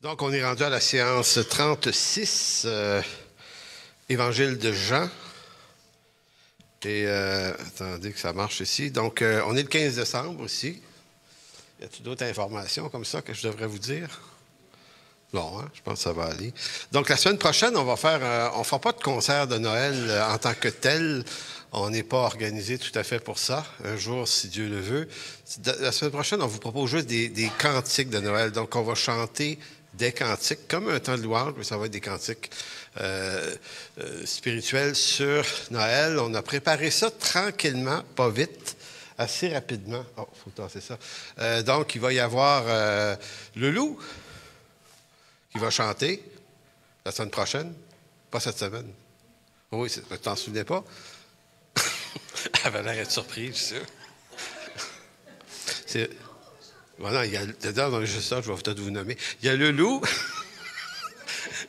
Donc, on est rendu à la séance 36, Évangile de Jean. Et attendez que ça marche ici. Donc, on est le 15 décembre ici. Y a-t-il d'autres informations comme ça que je devrais vous dire? Non, hein? Je pense que ça va aller. Donc, la semaine prochaine, on fera pas de concert de Noël en tant que tel. On n'est pas organisé tout à fait pour ça. Un jour, si Dieu le veut. La semaine prochaine, on vous propose juste des cantiques de Noël. Donc, on va chanter des cantiques, comme un temps de louange, mais ça va être des cantiques spirituels sur Noël. On a préparé ça tranquillement, pas vite, assez rapidement. Oh, il faut tasser ça. Donc, il va y avoir le loup qui va chanter la semaine prochaine, pas cette semaine. Oui, tu t'en souvenais pas? Elle avait l'air d'être surprise, je suis sûr. Voilà, il y a dedans, dans le juste ça, je vais peut-être vous nommer. Il y a le loup,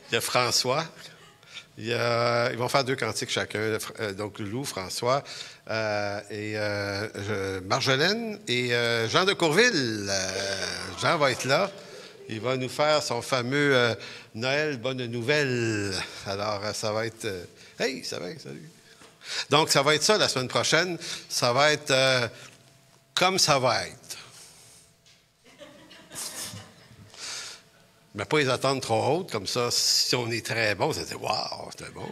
il y a François. Ils vont faire 2 cantiques chacun. Donc, le loup, François, et Marjolaine et Jean de Courville. Jean va être là. Il va nous faire son fameux Noël Bonne Nouvelle. Alors, ça va être... Hey, ça va, salut! Donc, ça va être ça la semaine prochaine. Ça va être comme ça va être. Mais pas les attendre trop hautes, comme ça, si on est très bon, ça dit « Wow, c'était bon! »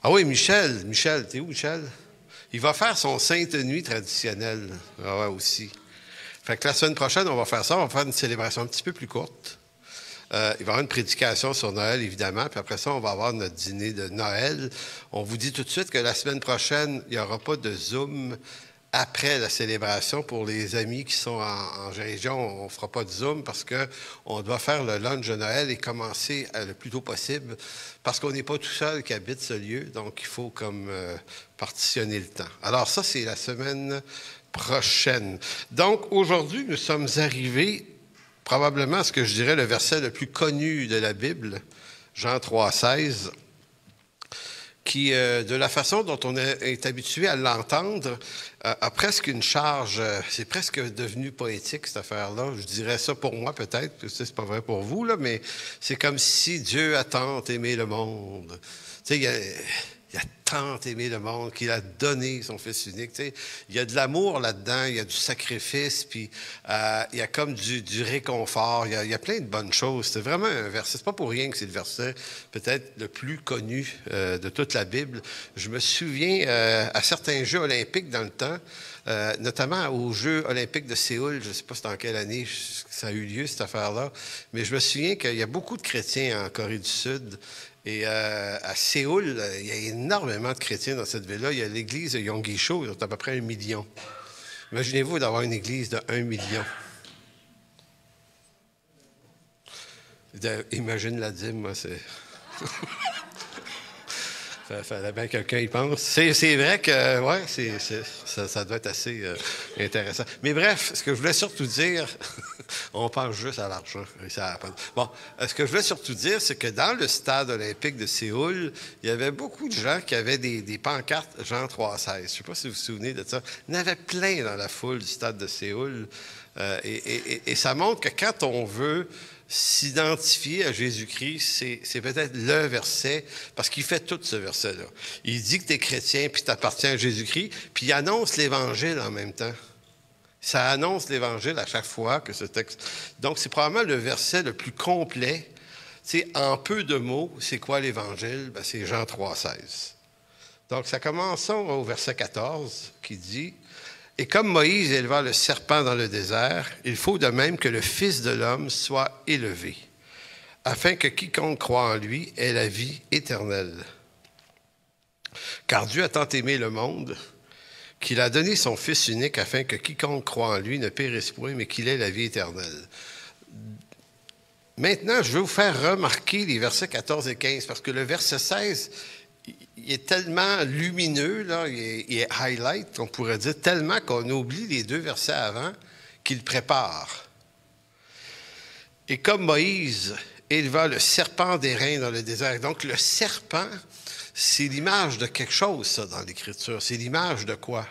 Ah oui, Michel, t'es où, Michel? Il va faire son Sainte Nuit traditionnelle. Ah ouais, aussi. Fait que la semaine prochaine, on va faire ça. On va faire une célébration un petit peu plus courte. Il va y avoir une prédication sur Noël, évidemment. Puis après ça, on va avoir notre dîner de Noël. On vous dit tout de suite que la semaine prochaine, il n'y aura pas de Zoom après la célébration. Pour les amis qui sont en région, on ne fera pas de Zoom parce qu'on doit faire le lunch de Noël et commencer le plus tôt possible parce qu'on n'est pas tout seul qui habite ce lieu. Donc, il faut comme partitionner le temps. Alors ça, c'est la semaine prochaine. Donc, aujourd'hui, nous sommes arrivés probablement à ce que je dirais le verset le plus connu de la Bible, Jean 3,16, qui, de la façon dont on est habitué à l'entendre, a presque une charge, c'est presque devenu poétique, cette affaire-là. Je dirais ça pour moi, peut-être, que c'est pas vrai pour vous, là, mais c'est comme si Dieu a tant aimé le monde. Tu sais, il a tant aimé le monde qu'il a donné son Fils unique. Tu sais, il y a de l'amour là-dedans, il y a du sacrifice, puis il y a comme du réconfort, il y a plein de bonnes choses. C'est vraiment un verset, c'est pas pour rien que c'est le verset peut-être le plus connu de toute la Bible. Je me souviens à certains Jeux olympiques dans le temps, notamment aux Jeux olympiques de Séoul, je ne sais pas c'est en quelle année ça a eu lieu, cette affaire-là, mais je me souviens qu'il y a beaucoup de chrétiens en Corée du Sud. Et à Séoul, il y a énormément de chrétiens dans cette ville-là. Il y a l'église de Yonggi-cho, ils ont à peu près 1 million. Imaginez-vous d'avoir une église de 1 million. Imagine la dîme, moi, c'est... Fallait bien que quelqu'un y pense. C'est vrai que, ouais, ça doit être assez intéressant. Mais bref, ce que je voulais surtout dire, on pense juste à l'argent. Bon, ce que je voulais surtout dire, c'est que dans le stade olympique de Séoul, il y avait beaucoup de gens qui avaient des pancartes Jean 3,16. Je ne sais pas si vous vous souvenez de ça. Il y en avait plein dans la foule du stade de Séoul. Et ça montre que quand on veut s'identifier à Jésus-Christ, c'est peut-être le verset, parce qu'il fait tout ce verset-là. Il dit que tu es chrétien, puis tu appartiens à Jésus-Christ, puis il annonce l'Évangile en même temps. Ça annonce l'Évangile à chaque fois que ce texte... Donc, c'est probablement le verset le plus complet. Tu sais, en peu de mots, c'est quoi l'Évangile? Ben, c'est Jean 3,16. Donc, ça commence au verset 14, qui dit... Et comme Moïse éleva le serpent dans le désert, il faut de même que le Fils de l'homme soit élevé, afin que quiconque croit en lui ait la vie éternelle. Car Dieu a tant aimé le monde qu'il a donné son Fils unique afin que quiconque croit en lui ne périsse point, mais qu'il ait la vie éternelle. Maintenant, je veux vous faire remarquer les versets 14 et 15, parce que le verset 16... il est tellement lumineux, là, il est highlight, on pourrait dire, tellement qu'on oublie les 2 versets avant qu'il prépare. Et comme Moïse éleva le serpent d'airain dans le désert. Donc, le serpent, c'est l'image de quelque chose, ça, dans l'Écriture. C'est l'image de quoi?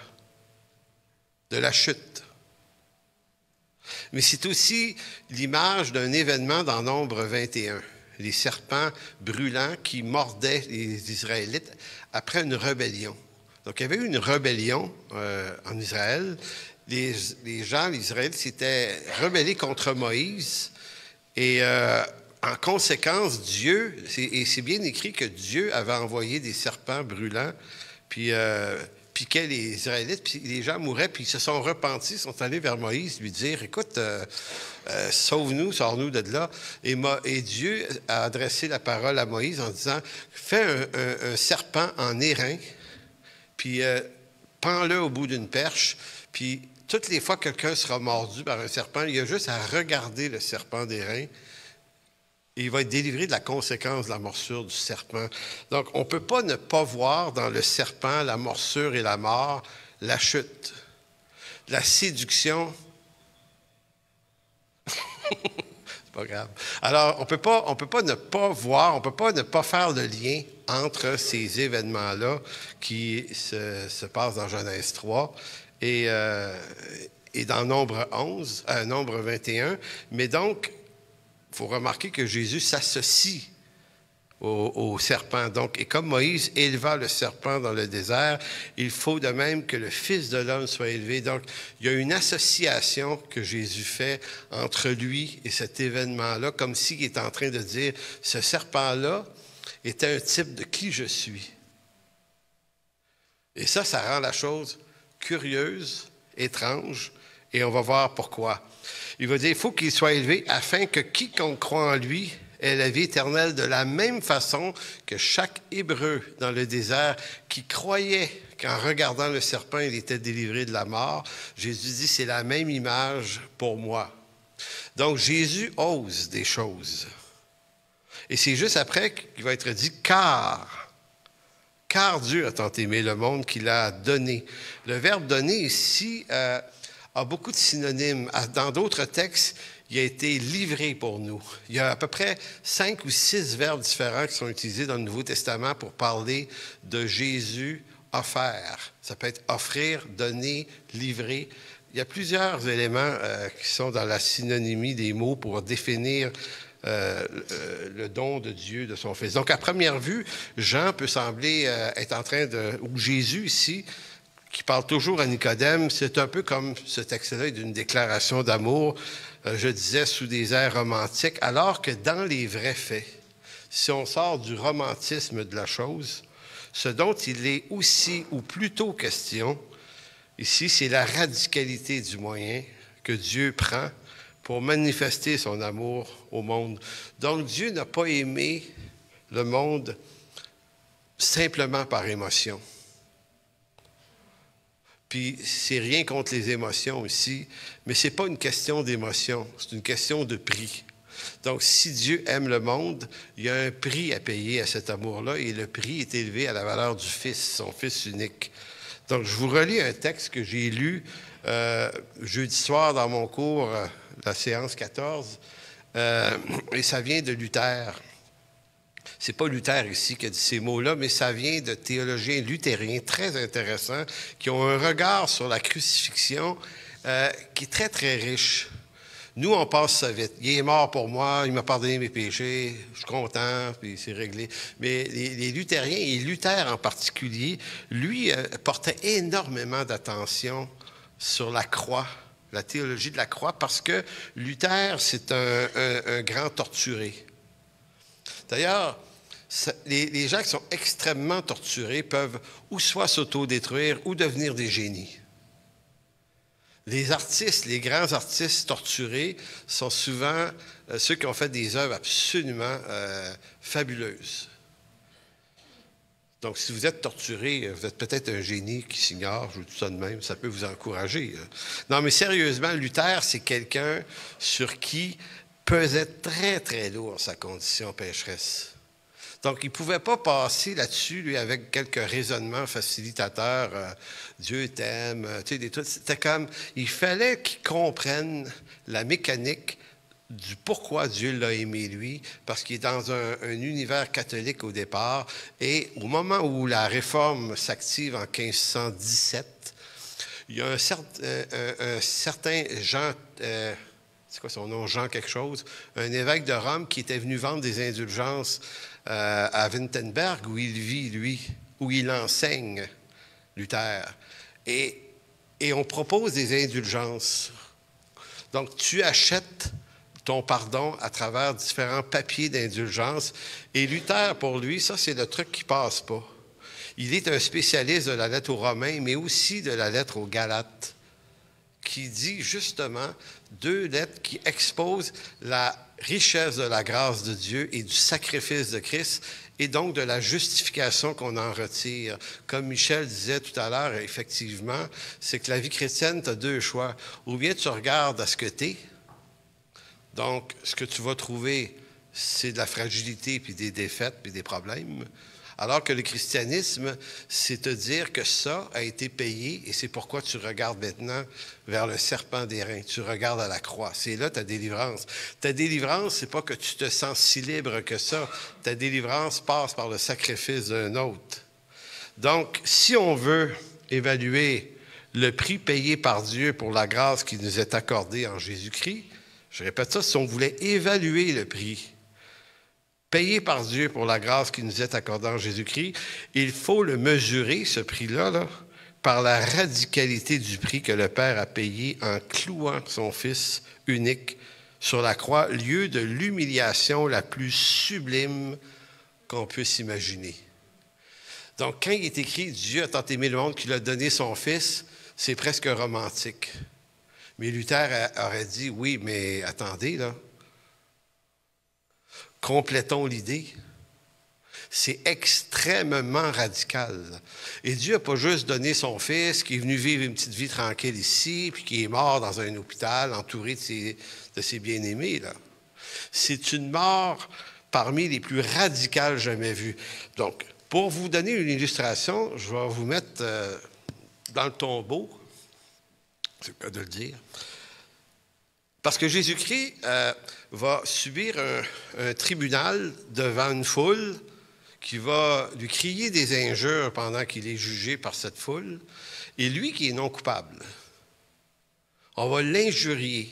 De la chute. Mais c'est aussi l'image d'un événement dans Nombre 21. Les serpents brûlants qui mordaient les Israélites après une rébellion. Donc, il y avait eu une rébellion en Israël. Les gens, les Israélites, s'étaient rebellés contre Moïse. Et en conséquence, Dieu, et c'est bien écrit que Dieu avait envoyé des serpents brûlants, puis piquaient les Israélites, puis les gens mouraient, puis ils se sont repentis, sont allés vers Moïse lui dire, écoute, sauve-nous, sors-nous de là. Et Dieu a adressé la parole à Moïse en disant, fais un serpent en airain, puis pends-le au bout d'une perche, puis toutes les fois que quelqu'un sera mordu par un serpent, il y a juste à regarder le serpent d'airain, et il va être délivré de la conséquence de la morsure du serpent. Donc, on ne peut pas ne pas voir dans le serpent la morsure et la mort, la chute, la séduction. C'est pas grave. Alors, on peut pas ne pas voir, on ne peut pas ne pas faire le lien entre ces événements-là qui se passent dans Genèse 3 et dans Nombre 11, Nombre 21. Mais donc, il faut remarquer que Jésus s'associe au serpent. Donc, et comme Moïse éleva le serpent dans le désert, il faut de même que le Fils de l'homme soit élevé. Donc, il y a une association que Jésus fait entre lui et cet événement-là, comme s'il est en train de dire, ce serpent-là était un type de qui je suis. Et ça rend la chose curieuse, étrange, et on va voir pourquoi. Il va dire, il faut qu'il soit élevé afin que quiconque croit en lui ait la vie éternelle de la même façon que chaque Hébreu dans le désert qui croyait qu'en regardant le serpent, il était délivré de la mort. Jésus dit, c'est la même image pour moi. Donc, Jésus ose des choses. Et c'est juste après qu'il va être dit, car Dieu a tant aimé le monde qu'il a donné. Le verbe donner ici a beaucoup de synonymes. Dans d'autres textes, il a été livré pour nous. Il y a à peu près 5 ou 6 verbes différents qui sont utilisés dans le Nouveau Testament pour parler de Jésus offert. Ça peut être offrir, donner, livrer. Il y a plusieurs éléments qui sont dans la synonymie des mots pour définir le don de Dieu, de son Fils. Donc, à première vue, Jean peut sembler être en train de... ou Jésus ici, qui parle toujours à Nicodème, c'est un peu comme ce texte-là d'une déclaration d'amour, je disais, sous des airs romantiques, alors que dans les vrais faits, si on sort du romantisme de la chose, ce dont il est aussi ou plutôt question, ici, c'est la radicalité du moyen que Dieu prend pour manifester son amour au monde. Donc, Dieu n'a pas aimé le monde simplement par émotion. Puis, c'est rien contre les émotions aussi, mais ce n'est pas une question d'émotion, c'est une question de prix. Donc, si Dieu aime le monde, il y a un prix à payer à cet amour-là, et le prix est élevé à la valeur du Fils, son Fils unique. Donc, je vous relis un texte que j'ai lu jeudi soir dans mon cours, la séance 14, et ça vient de Luther. C'est pas Luther ici qui a dit ces mots-là, mais ça vient de théologiens luthériens très intéressants qui ont un regard sur la crucifixion qui est très, très riche. Nous, on passe ça vite. Il est mort pour moi, il m'a pardonné mes péchés, je suis content, puis c'est réglé. Mais les luthériens, et Luther en particulier, lui, portait énormément d'attention sur la croix, la théologie de la croix, parce que Luther, c'est un grand torturé. D'ailleurs, les gens qui sont extrêmement torturés peuvent ou soit s'autodétruire ou devenir des génies. Les artistes, les grands artistes torturés sont souvent ceux qui ont fait des œuvres absolument fabuleuses. Donc, si vous êtes torturé, vous êtes peut-être un génie qui s'ignore, je vous dis ça de même, ça peut vous encourager. Non, mais sérieusement, Luther, c'est quelqu'un sur qui pesait très, très lourd sa condition pécheresse. Donc, il ne pouvait pas passer là-dessus, lui, avec quelques raisonnements facilitateurs. Dieu t'aime, tu sais, des trucs. C'était comme, il fallait qu'il comprenne la mécanique du pourquoi Dieu l'a aimé, lui, parce qu'il est dans un univers catholique au départ. Et au moment où la réforme s'active en 1517, il y a un certain Jean c'est quoi son nom, Jean quelque chose, un évêque de Rome qui était venu vendre des indulgences à Wittenberg, où il vit, lui, où il enseigne, Luther. Et on propose des indulgences. Donc, tu achètes ton pardon à travers différents papiers d'indulgence. Et Luther, pour lui, ça, c'est le truc qui passe pas. Il est un spécialiste de la lettre aux Romains, mais aussi de la lettre aux Galates, qui dit justement 2 lettres qui exposent la richesse de la grâce de Dieu et du sacrifice de Christ, et donc de la justification qu'on en retire. Comme Michel disait tout à l'heure, effectivement, c'est que la vie chrétienne, tu as 2 choix. Ou bien tu regardes à ce que tu es, donc ce que tu vas trouver, c'est de la fragilité, puis des défaites, puis des problèmes. Alors que le christianisme, c'est te dire que ça a été payé et c'est pourquoi tu regardes maintenant vers le serpent d'airain. Tu regardes à la croix. C'est là ta délivrance. Ta délivrance, c'est pas que tu te sens si libre que ça. Ta délivrance passe par le sacrifice d'un autre. Donc, si on veut évaluer le prix payé par Dieu pour la grâce qui nous est accordée en Jésus-Christ, je répète ça, si on voulait évaluer le prix payé par Dieu pour la grâce qui nous est accordée en Jésus-Christ, il faut le mesurer, ce prix-là, par la radicalité du prix que le Père a payé en clouant son Fils unique sur la croix, lieu de l'humiliation la plus sublime qu'on puisse imaginer. Donc, quand il est écrit « Dieu a tant aimé le monde qu'il a donné son Fils », c'est presque romantique. Mais Luther aurait dit « Oui, mais attendez, là. Complétons l'idée. C'est extrêmement radical. Et Dieu n'a pas juste donné son Fils qui est venu vivre une petite vie tranquille ici, puis qui est mort dans un hôpital entouré de ses bien-aimés, là. C'est une mort parmi les plus radicales jamais vues. Donc, pour vous donner une illustration, je vais vous mettre dans le tombeau. C'est le cas de le dire. Parce que Jésus-Christ va subir un tribunal devant une foule qui va lui crier des injures pendant qu'il est jugé par cette foule, et lui qui est non coupable. On va l'injurier.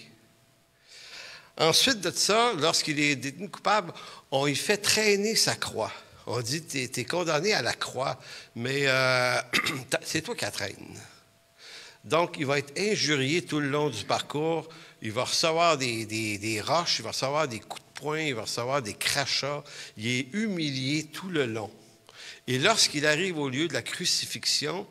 Ensuite de ça, lorsqu'il est détenu coupable, on lui fait traîner sa croix. On dit, t'es condamné à la croix, mais c'est toi qui la traînes. Donc, il va être injurié tout le long du parcours. Il va recevoir des roches, il va recevoir des coups de poing, il va recevoir des crachats. Il est humilié tout le long. Et lorsqu'il arrive au lieu de la crucifixion,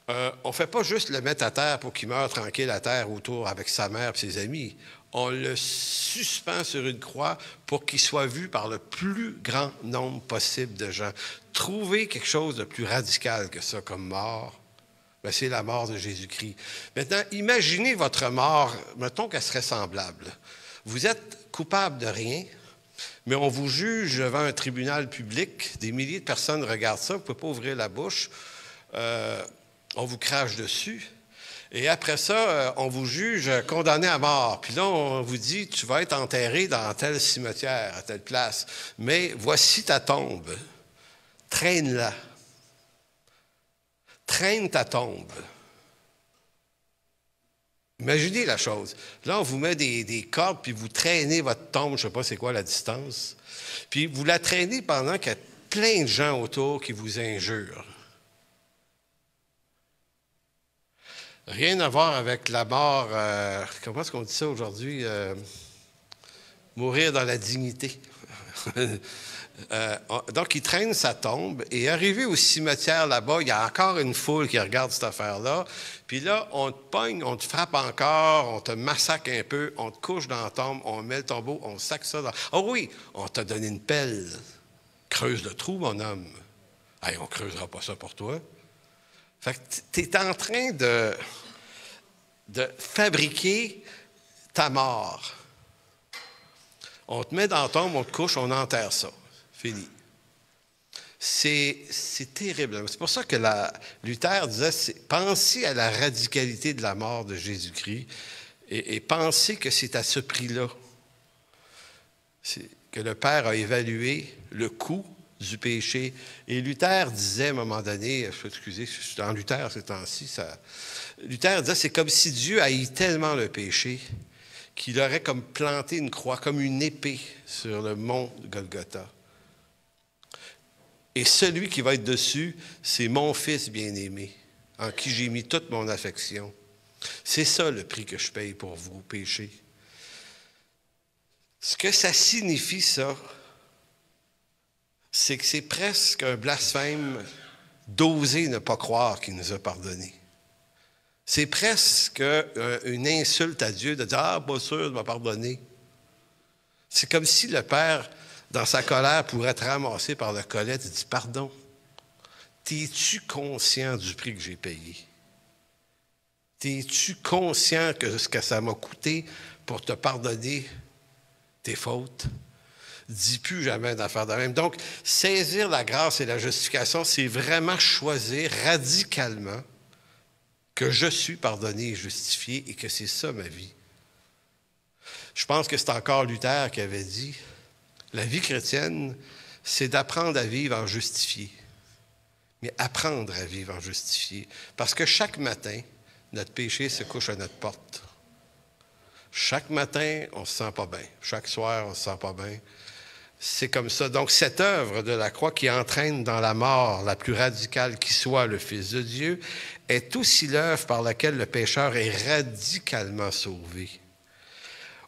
on ne fait pas juste le mettre à terre pour qu'il meure tranquille à terre autour avec sa mère et ses amis. On le suspend sur une croix pour qu'il soit vu par le plus grand nombre possible de gens. Trouvez quelque chose de plus radical que ça comme mort. Bien, c'est la mort de Jésus-Christ. Maintenant, imaginez votre mort, mettons qu'elle serait semblable. Vous êtes coupable de rien, mais on vous juge devant un tribunal public. Des milliers de personnes regardent ça, vous ne pouvez pas ouvrir la bouche. On vous crache dessus. Et après ça, on vous juge condamné à mort. Puis là, on vous dit, tu vas être enterré dans tel cimetière, à telle place. Mais voici ta tombe. Traîne-la. Traîne ta tombe. Imaginez la chose. Là, on vous met des cordes, puis vous traînez votre tombe, je ne sais pas c'est quoi la distance, puis vous la traînez pendant qu'il y a plein de gens autour qui vous injurent. Rien à voir avec la mort, comment est-ce qu'on dit ça aujourd'hui? Mourir dans la dignité. Donc, il traîne sa tombe et arrivé au cimetière là-bas, il y a encore une foule qui regarde cette affaire-là. Puis là, on te pogne, on te frappe encore, on te massacre un peu, on te couche dans la tombe, on met le tombeau, on sac ça dans... Oh oui, on t'a donné une pelle. Creuse le trou, mon homme. Hey, on ne creusera pas ça pour toi. Fait que tu es en train de fabriquer ta mort. On te met dans la tombe, on te couche, on enterre ça. Fini. C'est terrible. C'est pour ça que Luther disait, pensez à la radicalité de la mort de Jésus-Christ et pensez que c'est à ce prix-là que le Père a évalué le coût du péché. Et Luther disait à un moment donné, excusez, je suis dans Luther ces temps-ci, Luther disait, c'est comme si Dieu haït tellement le péché qu'il aurait comme planté une croix, comme une épée sur le mont Golgotha. Et celui qui va être dessus, c'est mon Fils bien-aimé, en qui j'ai mis toute mon affection. C'est ça le prix que je paye pour vos péchés. Ce que ça signifie, ça, c'est que c'est presque un blasphème d'oser ne pas croire qu'il nous a pardonné. C'est presque une insulte à Dieu de dire « Ah, pas sûr, il m'a pardonné. » C'est comme si le Père, dans sa colère, pourrait être ramassé par le collet et dire « Pardon, t'es-tu conscient du prix que j'ai payé? T'es-tu conscient de ce que ça m'a coûté pour te pardonner tes fautes? » Dis plus jamais d'affaire de même. Donc, saisir la grâce et la justification, c'est vraiment choisir radicalement que je suis pardonné et justifié et que c'est ça ma vie. Je pense que c'est encore Luther qui avait dit, la vie chrétienne, c'est d'apprendre à vivre en justifié. Mais apprendre à vivre en justifié. Parce que chaque matin, notre péché se couche à notre porte. Chaque matin, on ne se sent pas bien. Chaque soir, on ne se sent pas bien. C'est comme ça. Donc, cette œuvre de la croix qui entraîne dans la mort la plus radicale qui soit le Fils de Dieu est aussi l'œuvre par laquelle le pécheur est radicalement sauvé.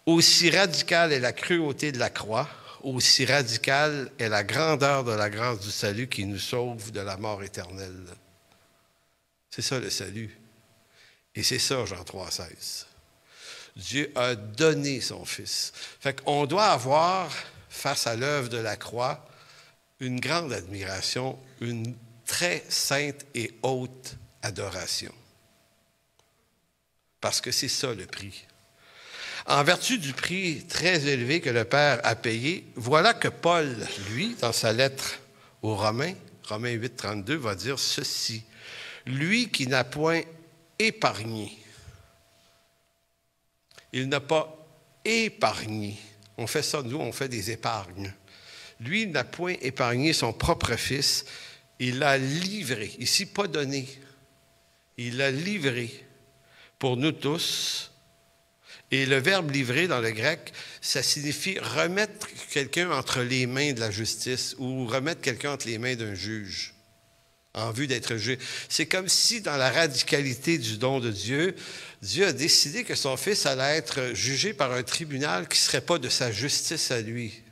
Aussi radicale est la cruauté de la croix, aussi radicale est la grandeur de la grâce du salut qui nous sauve de la mort éternelle. C'est ça le salut. Et c'est ça, Jean 3,16. Dieu a donné son Fils. Fait qu'on doit avoir, face à l'œuvre de la croix, une grande admiration, une très sainte et haute adoration. Parce que c'est ça le prix. En vertu du prix très élevé que le Père a payé, voilà que Paul, lui, dans sa lettre aux Romains, Romains 8, 32, va dire ceci. Lui qui n'a point épargné. Il n'a pas épargné. On fait ça, nous, on fait des épargnes. Lui, il n'a point épargné son propre Fils. Il l'a livré. Ici, pas donné. Il l'a livré pour nous tous. Et le verbe « livrer » dans le grec, ça signifie remettre quelqu'un entre les mains de la justice ou remettre quelqu'un entre les mains d'un juge en vue d'être jugé. C'est comme si, dans la radicalité du don de Dieu, Dieu a décidé que son Fils allait être jugé par un tribunal qui ne serait pas de sa justice à lui,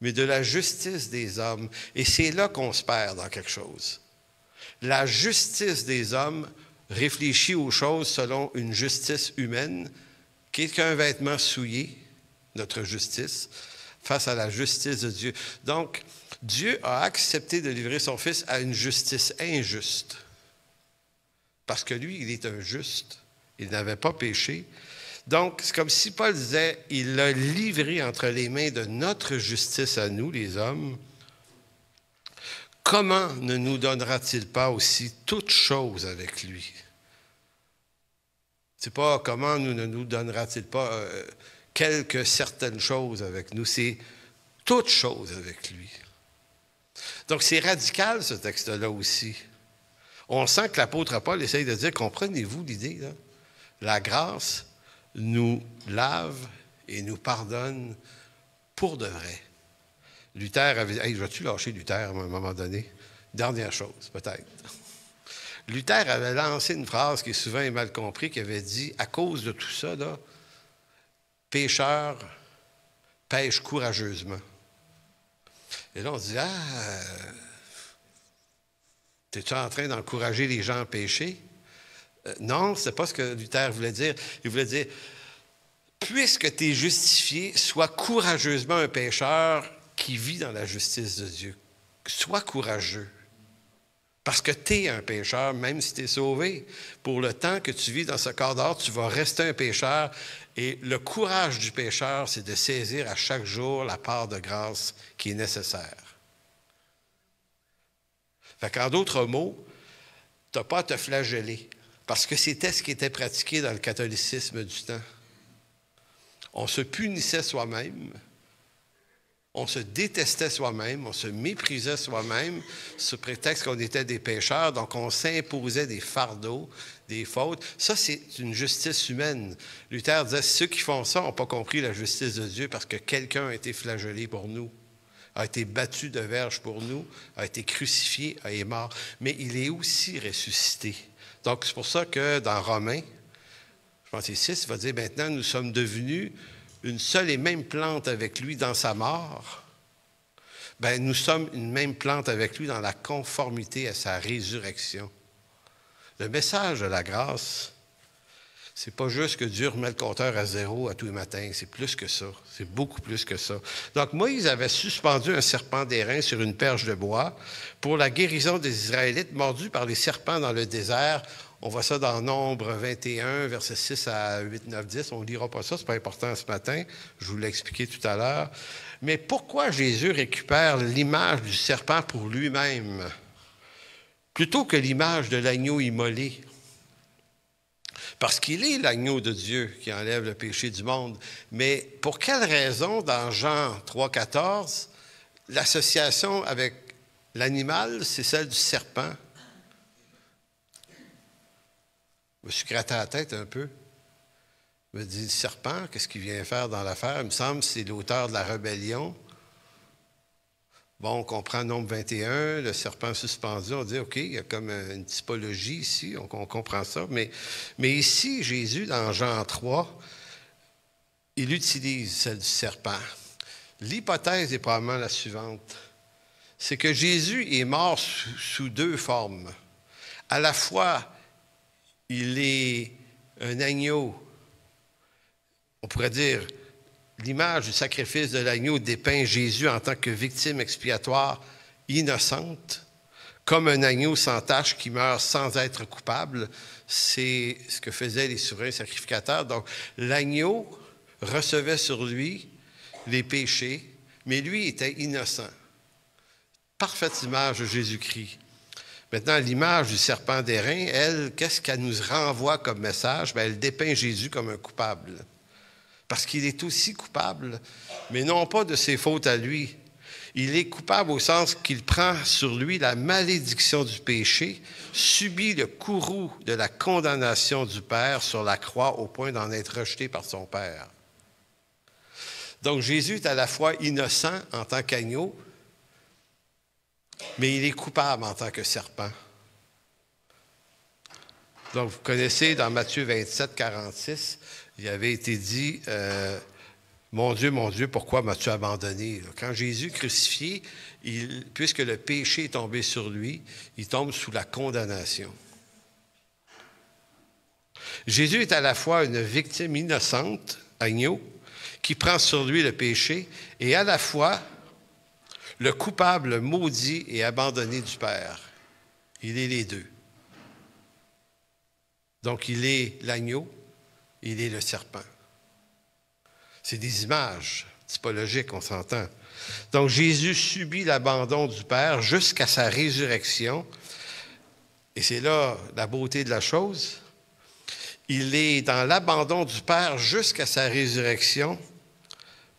mais de la justice des hommes. Et c'est là qu'on se perd dans quelque chose. La justice des hommes réfléchit aux choses selon une justice humaine, qui est qu'un vêtement souillé, notre justice, face à la justice de Dieu. Donc, Dieu a accepté de livrer son Fils à une justice injuste. Parce que lui, il est un juste. Il n'avait pas péché. Donc, c'est comme si Paul disait, il l'a livré entre les mains de notre justice à nous, les hommes. Comment ne nous donnera-t-il pas aussi toutes choses avec lui? C'est pas comment ne nous donnera-t-il pas quelques certaines choses avec nous, c'est toutes choses avec lui. Donc c'est radical ce texte-là aussi. On sent que l'apôtre Paul essaye de dire, comprenez-vous l'idée, là? La grâce nous lave et nous pardonne pour de vrai. Luther avait dit, hey, vas-tu lâcher Luther à un moment donné? Dernière chose, peut-être. Luther avait lancé une phrase qui souvent est mal comprise, qui avait dit, à cause de tout ça, là, pécheurs pêchent courageusement. Et là, on se dit, es-tu en train d'encourager les gens à pécher? Non, ce n'est pas ce que Luther voulait dire. Il voulait dire, puisque tu es justifié, sois courageusement un pécheur qui vit dans la justice de Dieu. Sois courageux. Parce que tu es un pécheur, même si tu es sauvé. Pour le temps que tu vis dans ce corps d'or, tu vas rester un pécheur. Et le courage du pécheur, c'est de saisir à chaque jour la part de grâce qui est nécessaire. Fait qu'en d'autres mots, tu n'as pas à te flageller. Parce que c'était ce qui était pratiqué dans le catholicisme du temps. On se punissait soi-même On se détestait soi-même, on se méprisait soi-même sous prétexte qu'on était des pécheurs, donc on s'imposait des fardeaux, des fautes. Ça, c'est une justice humaine. Luther disait, ceux qui font ça n'ont pas compris la justice de Dieu parce que quelqu'un a été flagellé pour nous, a été battu de verge pour nous, a été crucifié, est mort. Mais il est aussi ressuscité. Donc, c'est pour ça que dans Romains, je pense que c'est 6, il va dire, maintenant, nous sommes devenus une seule et même plante avec lui dans sa mort. Bien, nous sommes une même plante avec lui dans la conformité à sa résurrection. Le message de la grâce, c'est pas juste que Dieu remet le compteur à zéro à tous les matins. C'est plus que ça. C'est beaucoup plus que ça. Donc, Moïse avait suspendu un serpent d'airain sur une perche de bois pour la guérison des Israélites mordus par les serpents dans le désert. On voit ça dans Nombre 21, versets 6 à 8, 9, 10. On ne lira pas ça, ce n'est pas important ce matin. Je vous l'ai expliqué tout à l'heure. Mais pourquoi Jésus récupère l'image du serpent pour lui-même, plutôt que l'image de l'agneau immolé? Parce qu'il est l'agneau de Dieu qui enlève le péché du monde. Mais pour quelle raison, dans Jean 3, 14, l'association avec l'animal, c'est celle du serpent? Je me suis gratté la tête un peu. Je me dis, le serpent, qu'est-ce qu'il vient faire dans l'affaire? Il me semble que c'est l'auteur de la rébellion. Bon, on comprend Nombre 21, le serpent suspendu. On dit, OK, il y a comme une typologie ici, on comprend ça. Mais ici, Jésus, dans Jean 3, il utilise celle du serpent. L'hypothèse est probablement la suivante. C'est que Jésus est mort sous deux formes. À la fois, il est un agneau. On pourrait dire, l'image du sacrifice de l'agneau dépeint Jésus en tant que victime expiatoire innocente, comme un agneau sans tache qui meurt sans être coupable. C'est ce que faisaient les souverains sacrificateurs. Donc, l'agneau recevait sur lui les péchés, mais lui était innocent. Parfaite image de Jésus-Christ. Maintenant, l'image du serpent d'airain, elle, qu'est-ce qu'elle nous renvoie comme message? Bien, elle dépeint Jésus comme un coupable. Parce qu'il est aussi coupable, mais non pas de ses fautes à lui. Il est coupable au sens qu'il prend sur lui la malédiction du péché, subit le courroux de la condamnation du Père sur la croix au point d'en être rejeté par son Père. Donc Jésus est à la fois innocent en tant qu'agneau, mais il est coupable en tant que serpent. Donc vous connaissez dans Matthieu 27, 46, il avait été dit, mon Dieu, pourquoi m'as-tu abandonné? Quand Jésus est crucifié, puisque le péché est tombé sur lui, il tombe sous la condamnation. Jésus est à la fois une victime innocente, agneau, qui prend sur lui le péché, et à la fois le coupable maudit et abandonné du Père. Il est les deux. Donc, il est l'agneau, il est le serpent. C'est des images typologiques, on s'entend. Donc, Jésus subit l'abandon du Père jusqu'à sa résurrection. Et c'est là la beauté de la chose. Il est dans l'abandon du Père jusqu'à sa résurrection,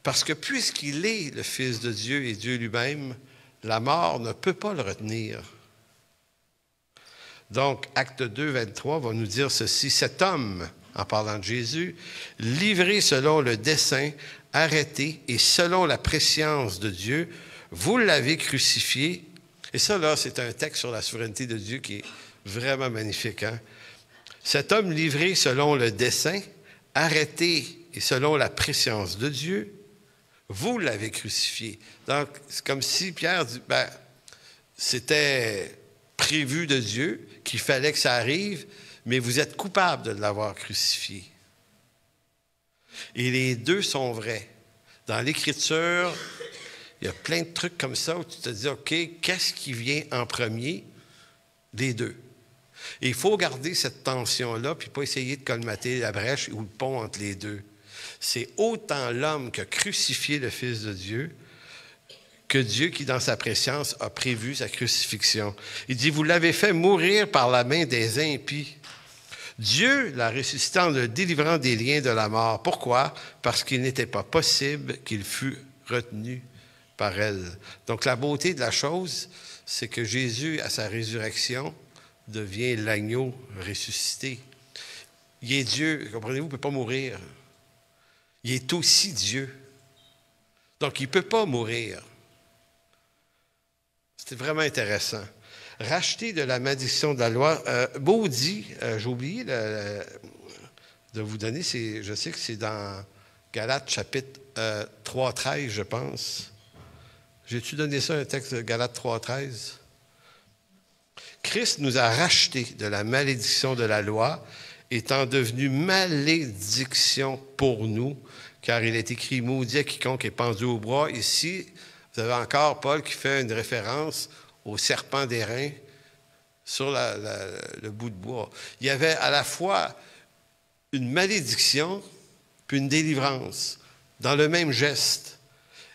parce que puisqu'il est le Fils de Dieu et Dieu lui-même, la mort ne peut pas le retenir. Donc, Acte 2, 23 va nous dire ceci. Cet homme, en parlant de Jésus, livré selon le dessein, arrêté et selon la prescience de Dieu, vous l'avez crucifié. Et ça, là, c'est un texte sur la souveraineté de Dieu qui est vraiment magnifique. Hein? Cet homme livré selon le dessein, arrêté et selon la prescience de Dieu, vous l'avez crucifié. Donc, c'est comme si Pierre dit, c'était prévu de Dieu qu'il fallait que ça arrive, mais vous êtes coupable de l'avoir crucifié. Et les deux sont vrais. Dans l'Écriture, il y a plein de trucs comme ça où tu te dis, OK, qu'est-ce qui vient en premier? Les deux. Et il faut garder cette tension-là, puis pas essayer de colmater la brèche ou le pont entre les deux. C'est autant l'homme qui a crucifié le Fils de Dieu que Dieu qui, dans sa prescience, a prévu sa crucifixion. Il dit, vous l'avez fait mourir par la main des impies. Dieu l'a ressuscité en le délivrant des liens de la mort. Pourquoi? Parce qu'il n'était pas possible qu'il fût retenu par elle. Donc, la beauté de la chose, c'est que Jésus, à sa résurrection, devient l'agneau ressuscité. Il est Dieu, comprenez-vous, il ne peut pas mourir. Il est aussi Dieu. Donc, il ne peut pas mourir. C'était vraiment intéressant. Racheter de la malédiction de la loi. Maudit, j'ai oublié de vous donner, je sais que c'est dans Galates chapitre 3,13, je pense. J'ai-tu donné ça, un texte de Galates 3,13? Christ nous a rachetés de la malédiction de la loi, étant devenu malédiction pour nous, car il est écrit « Maudit à quiconque est pendu au bois ». Ici, vous avez encore Paul qui fait une référence au serpent d'airain sur le bout de bois. Il y avait à la fois une malédiction puis une délivrance dans le même geste.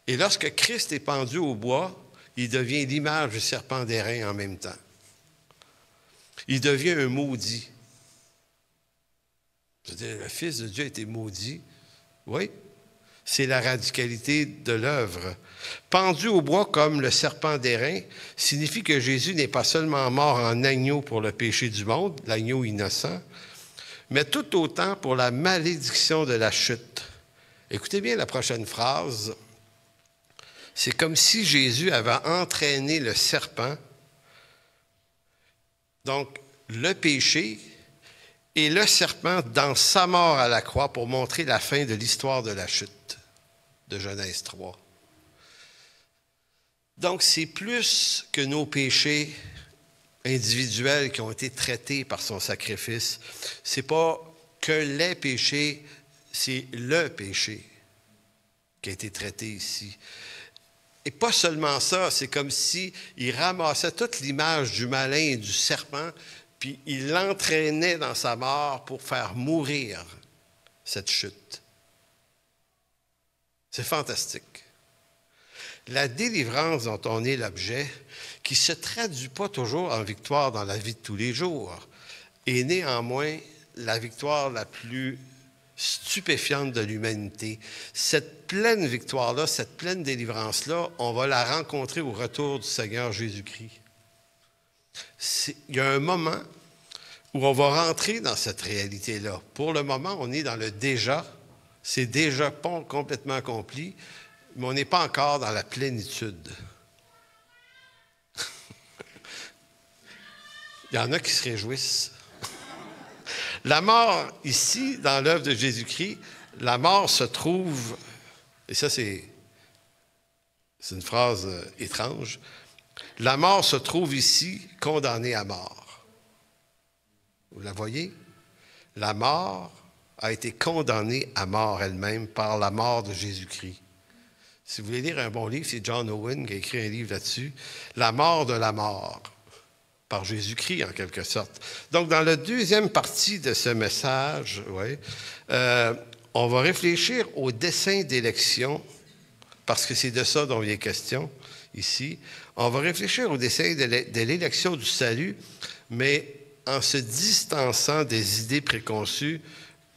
Et lorsque Christ est pendu au bois, il devient l'image du serpent d'airain en même temps. Il devient un maudit. C'est-à-dire, le Fils de Dieu a été maudit. Oui, c'est la radicalité de l'œuvre. Pendu au bois comme le serpent d'airain signifie que Jésus n'est pas seulement mort en agneau pour le péché du monde, l'agneau innocent, mais tout autant pour la malédiction de la chute. Écoutez bien la prochaine phrase. C'est comme si Jésus avait entraîné le serpent, donc le péché, et le serpent dans sa mort à la croix pour montrer la fin de l'histoire de la chute de Genèse 3. Donc, c'est plus que nos péchés individuels qui ont été traités par son sacrifice. Ce n'est pas que les péchés, c'est le péché qui a été traité ici. Et pas seulement ça, c'est comme s'il ramassait toute l'image du malin et du serpent, puis il l'entraînait dans sa mort pour faire mourir cette chute. C'est fantastique. La délivrance dont on est l'objet, qui ne se traduit pas toujours en victoire dans la vie de tous les jours, est néanmoins la victoire la plus stupéfiante de l'humanité. Cette pleine victoire-là, cette pleine délivrance-là, on va la rencontrer au retour du Seigneur Jésus-Christ. Il y a un moment où on va rentrer dans cette réalité-là. Pour le moment, on est dans le déjà. C'est déjà pas complètement accompli, mais on n'est pas encore dans la plénitude. Il y en a qui se réjouissent. La mort, ici, dans l'œuvre de Jésus-Christ, la mort se trouve, et ça c'est une phrase étrange, la mort se trouve ici condamnée à mort. Vous la voyez? La mort a été condamnée à mort elle-même par la mort de Jésus-Christ. Si vous voulez lire un bon livre, c'est John Owen qui a écrit un livre là-dessus, « La mort de la mort ». Par Jésus-Christ, en quelque sorte. Donc, dans la deuxième partie de ce message, on va réfléchir au dessein d'élection, parce que c'est de ça dont il est question ici. On va réfléchir au dessein de l'élection du salut, mais en se distançant des idées préconçues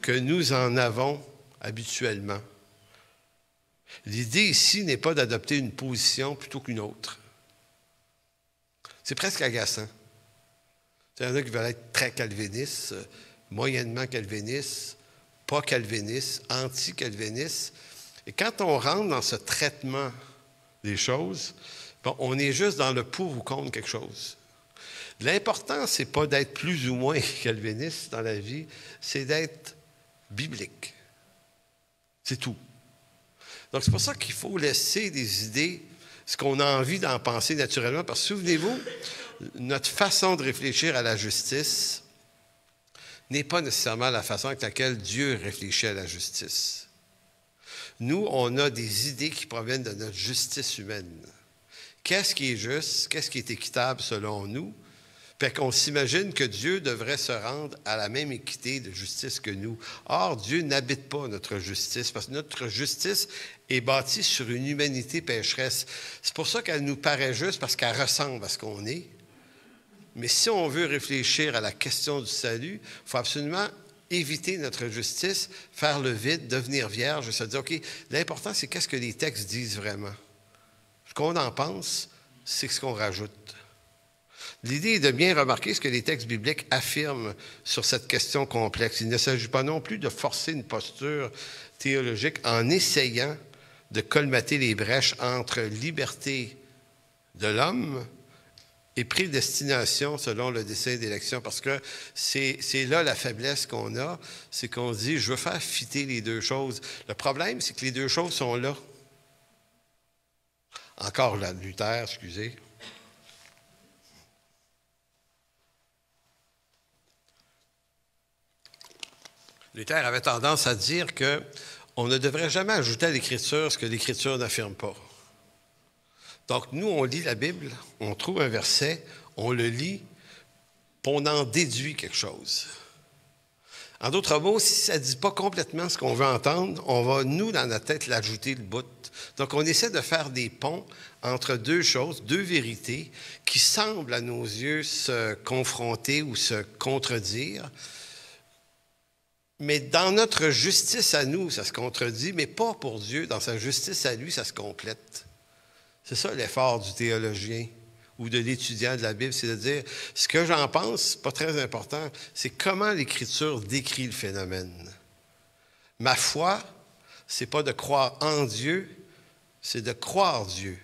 que nous en avons habituellement. L'idée ici n'est pas d'adopter une position plutôt qu'une autre. C'est presque agaçant. Il y en a qui veulent être très calvinistes, moyennement calvinistes, pas calvinistes, anti-calvinistes. Et quand on rentre dans ce traitement des choses, bon, on est juste dans le pour ou contre quelque chose. L'important, ce n'est pas d'être plus ou moins calviniste dans la vie, c'est d'être biblique. C'est tout. Donc, c'est pour ça qu'il faut laisser des idées, ce qu'on a envie d'en penser naturellement, parce que souvenez-vous, notre façon de réfléchir à la justice n'est pas nécessairement la façon avec laquelle Dieu réfléchit à la justice. Nous, on a des idées qui proviennent de notre justice humaine. Qu'est-ce qui est juste? Qu'est-ce qui est équitable selon nous? Fait qu'on s'imagine que Dieu devrait se rendre à la même équité de justice que nous. Or, Dieu n'habite pas notre justice, parce que notre justice est bâtie sur une humanité pécheresse. C'est pour ça qu'elle nous paraît juste, parce qu'elle ressemble à ce qu'on est. Mais si on veut réfléchir à la question du salut, il faut absolument éviter notre justice, faire le vide, devenir vierge et se dire, OK, l'important, c'est qu'est-ce que les textes disent vraiment. Ce qu'on en pense, c'est ce qu'on rajoute. L'idée est de bien remarquer ce que les textes bibliques affirment sur cette question complexe. Il ne s'agit pas non plus de forcer une posture théologique en essayant de colmater les brèches entre liberté de l'homme et prédestination selon le dessein d'élection. Parce que c'est là la faiblesse qu'on a, c'est qu'on se dit, je veux faire fitter les deux choses. Le problème, c'est que les deux choses sont là. Encore là, Luther, excusez. Luther avait tendance à dire qu'on ne devrait jamais ajouter à l'Écriture ce que l'Écriture n'affirme pas. Donc, nous, on lit la Bible, on trouve un verset, on le lit, puis on en déduit quelque chose. En d'autres mots, si ça ne dit pas complètement ce qu'on veut entendre, on va, nous, dans notre tête, l'ajouter le bout. Donc, on essaie de faire des ponts entre deux choses, deux vérités, qui semblent à nos yeux se confronter ou se contredire. Mais dans notre justice à nous, ça se contredit, mais pas pour Dieu. Dans sa justice à lui, ça se complète. C'est ça l'effort du théologien ou de l'étudiant de la Bible, c'est de dire, ce que j'en pense, pas très important, c'est comment l'Écriture décrit le phénomène. Ma foi, c'est pas de croire en Dieu, c'est de croire Dieu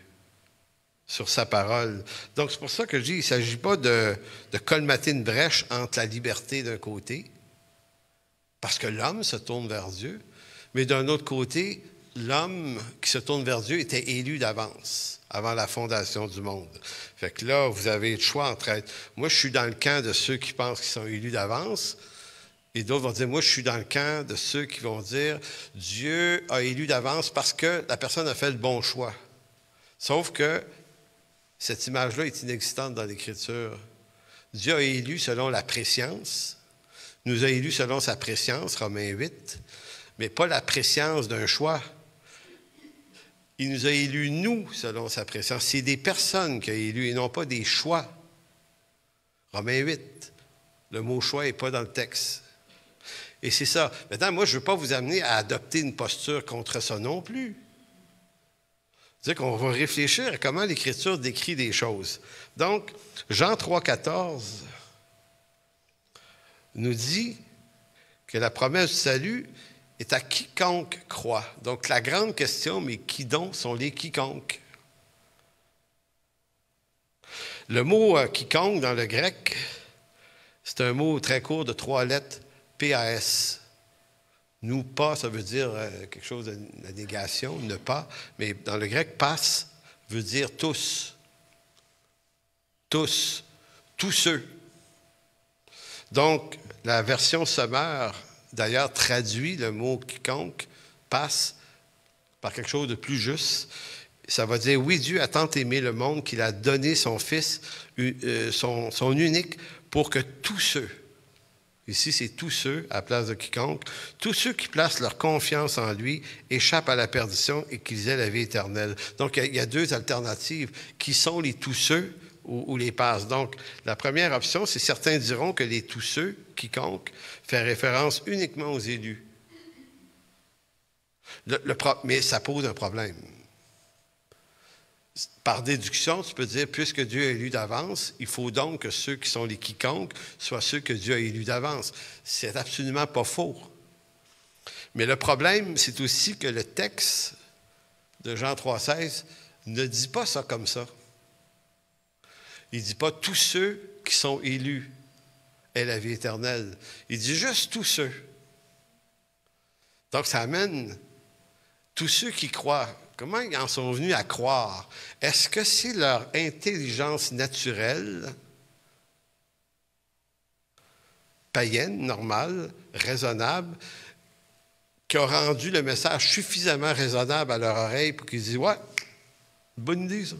sur sa parole. Donc, c'est pour ça que je dis, il ne s'agit pas de colmater une brèche entre la liberté d'un côté, parce que l'homme se tourne vers Dieu, mais d'un autre côté, l'homme qui se tourne vers Dieu était élu d'avance, avant la fondation du monde. Fait que là, vous avez le choix entre être... Moi, je suis dans le camp de ceux qui pensent qu'ils sont élus d'avance, et d'autres vont dire, moi, je suis dans le camp de ceux qui vont dire, Dieu a élu d'avance parce que la personne a fait le bon choix. Sauf que cette image-là est inexistante dans l'Écriture. Dieu a élu selon la préscience, nous a élus selon sa préscience, Romains 8, mais pas la préscience d'un choix. Il nous a élus, nous, selon sa préscience. C'est des personnes qu'il a élus et non pas des choix. Romains 8, le mot « choix » n'est pas dans le texte. Et c'est ça. Maintenant, moi, je ne veux pas vous amener à adopter une posture contre ça non plus. C'est-à-dire qu'on va réfléchir à comment l'Écriture décrit des choses. Donc, Jean 3, 14 nous dit que la promesse du salut est à quiconque croit. Donc, la grande question, mais qui donc sont les quiconques? Le mot quiconque dans le grec, c'est un mot très court de 3 lettres, P-A-S. Nous, pas, ça veut dire quelque chose de la négation, ne pas, mais dans le grec, pas veut dire tous. Tous. Tous ceux. Donc, la version Sommaire, d'ailleurs, traduit le mot quiconque, passe par quelque chose de plus juste. Ça va dire, oui, Dieu a tant aimé le monde qu'il a donné son Fils, son unique, pour que tous ceux, ici c'est tous ceux, à la place de quiconque, tous ceux qui placent leur confiance en lui échappent à la perdition et qu'ils aient la vie éternelle. Donc, il y a deux alternatives. Qui sont les tous ceux ou les passes? Donc, la première option, c'est certains diront que les tous ceux, quiconque, fait référence uniquement aux élus. Mais ça pose un problème. Par déduction, tu peux dire, puisque Dieu a élu d'avance, il faut donc que ceux qui sont les quiconques soient ceux que Dieu a élus d'avance. C'est absolument pas faux. Mais le problème, c'est aussi que le texte de Jean 3,16 ne dit pas ça comme ça. Il ne dit pas tous ceux qui sont élus aient la vie éternelle. Il dit juste tous ceux. Donc, ça amène tous ceux qui croient. Comment ils en sont venus à croire? Est-ce que c'est leur intelligence naturelle, païenne, normale, raisonnable, qui a rendu le message suffisamment raisonnable à leur oreille pour qu'ils disent « Ouais, bonne idée, ça. »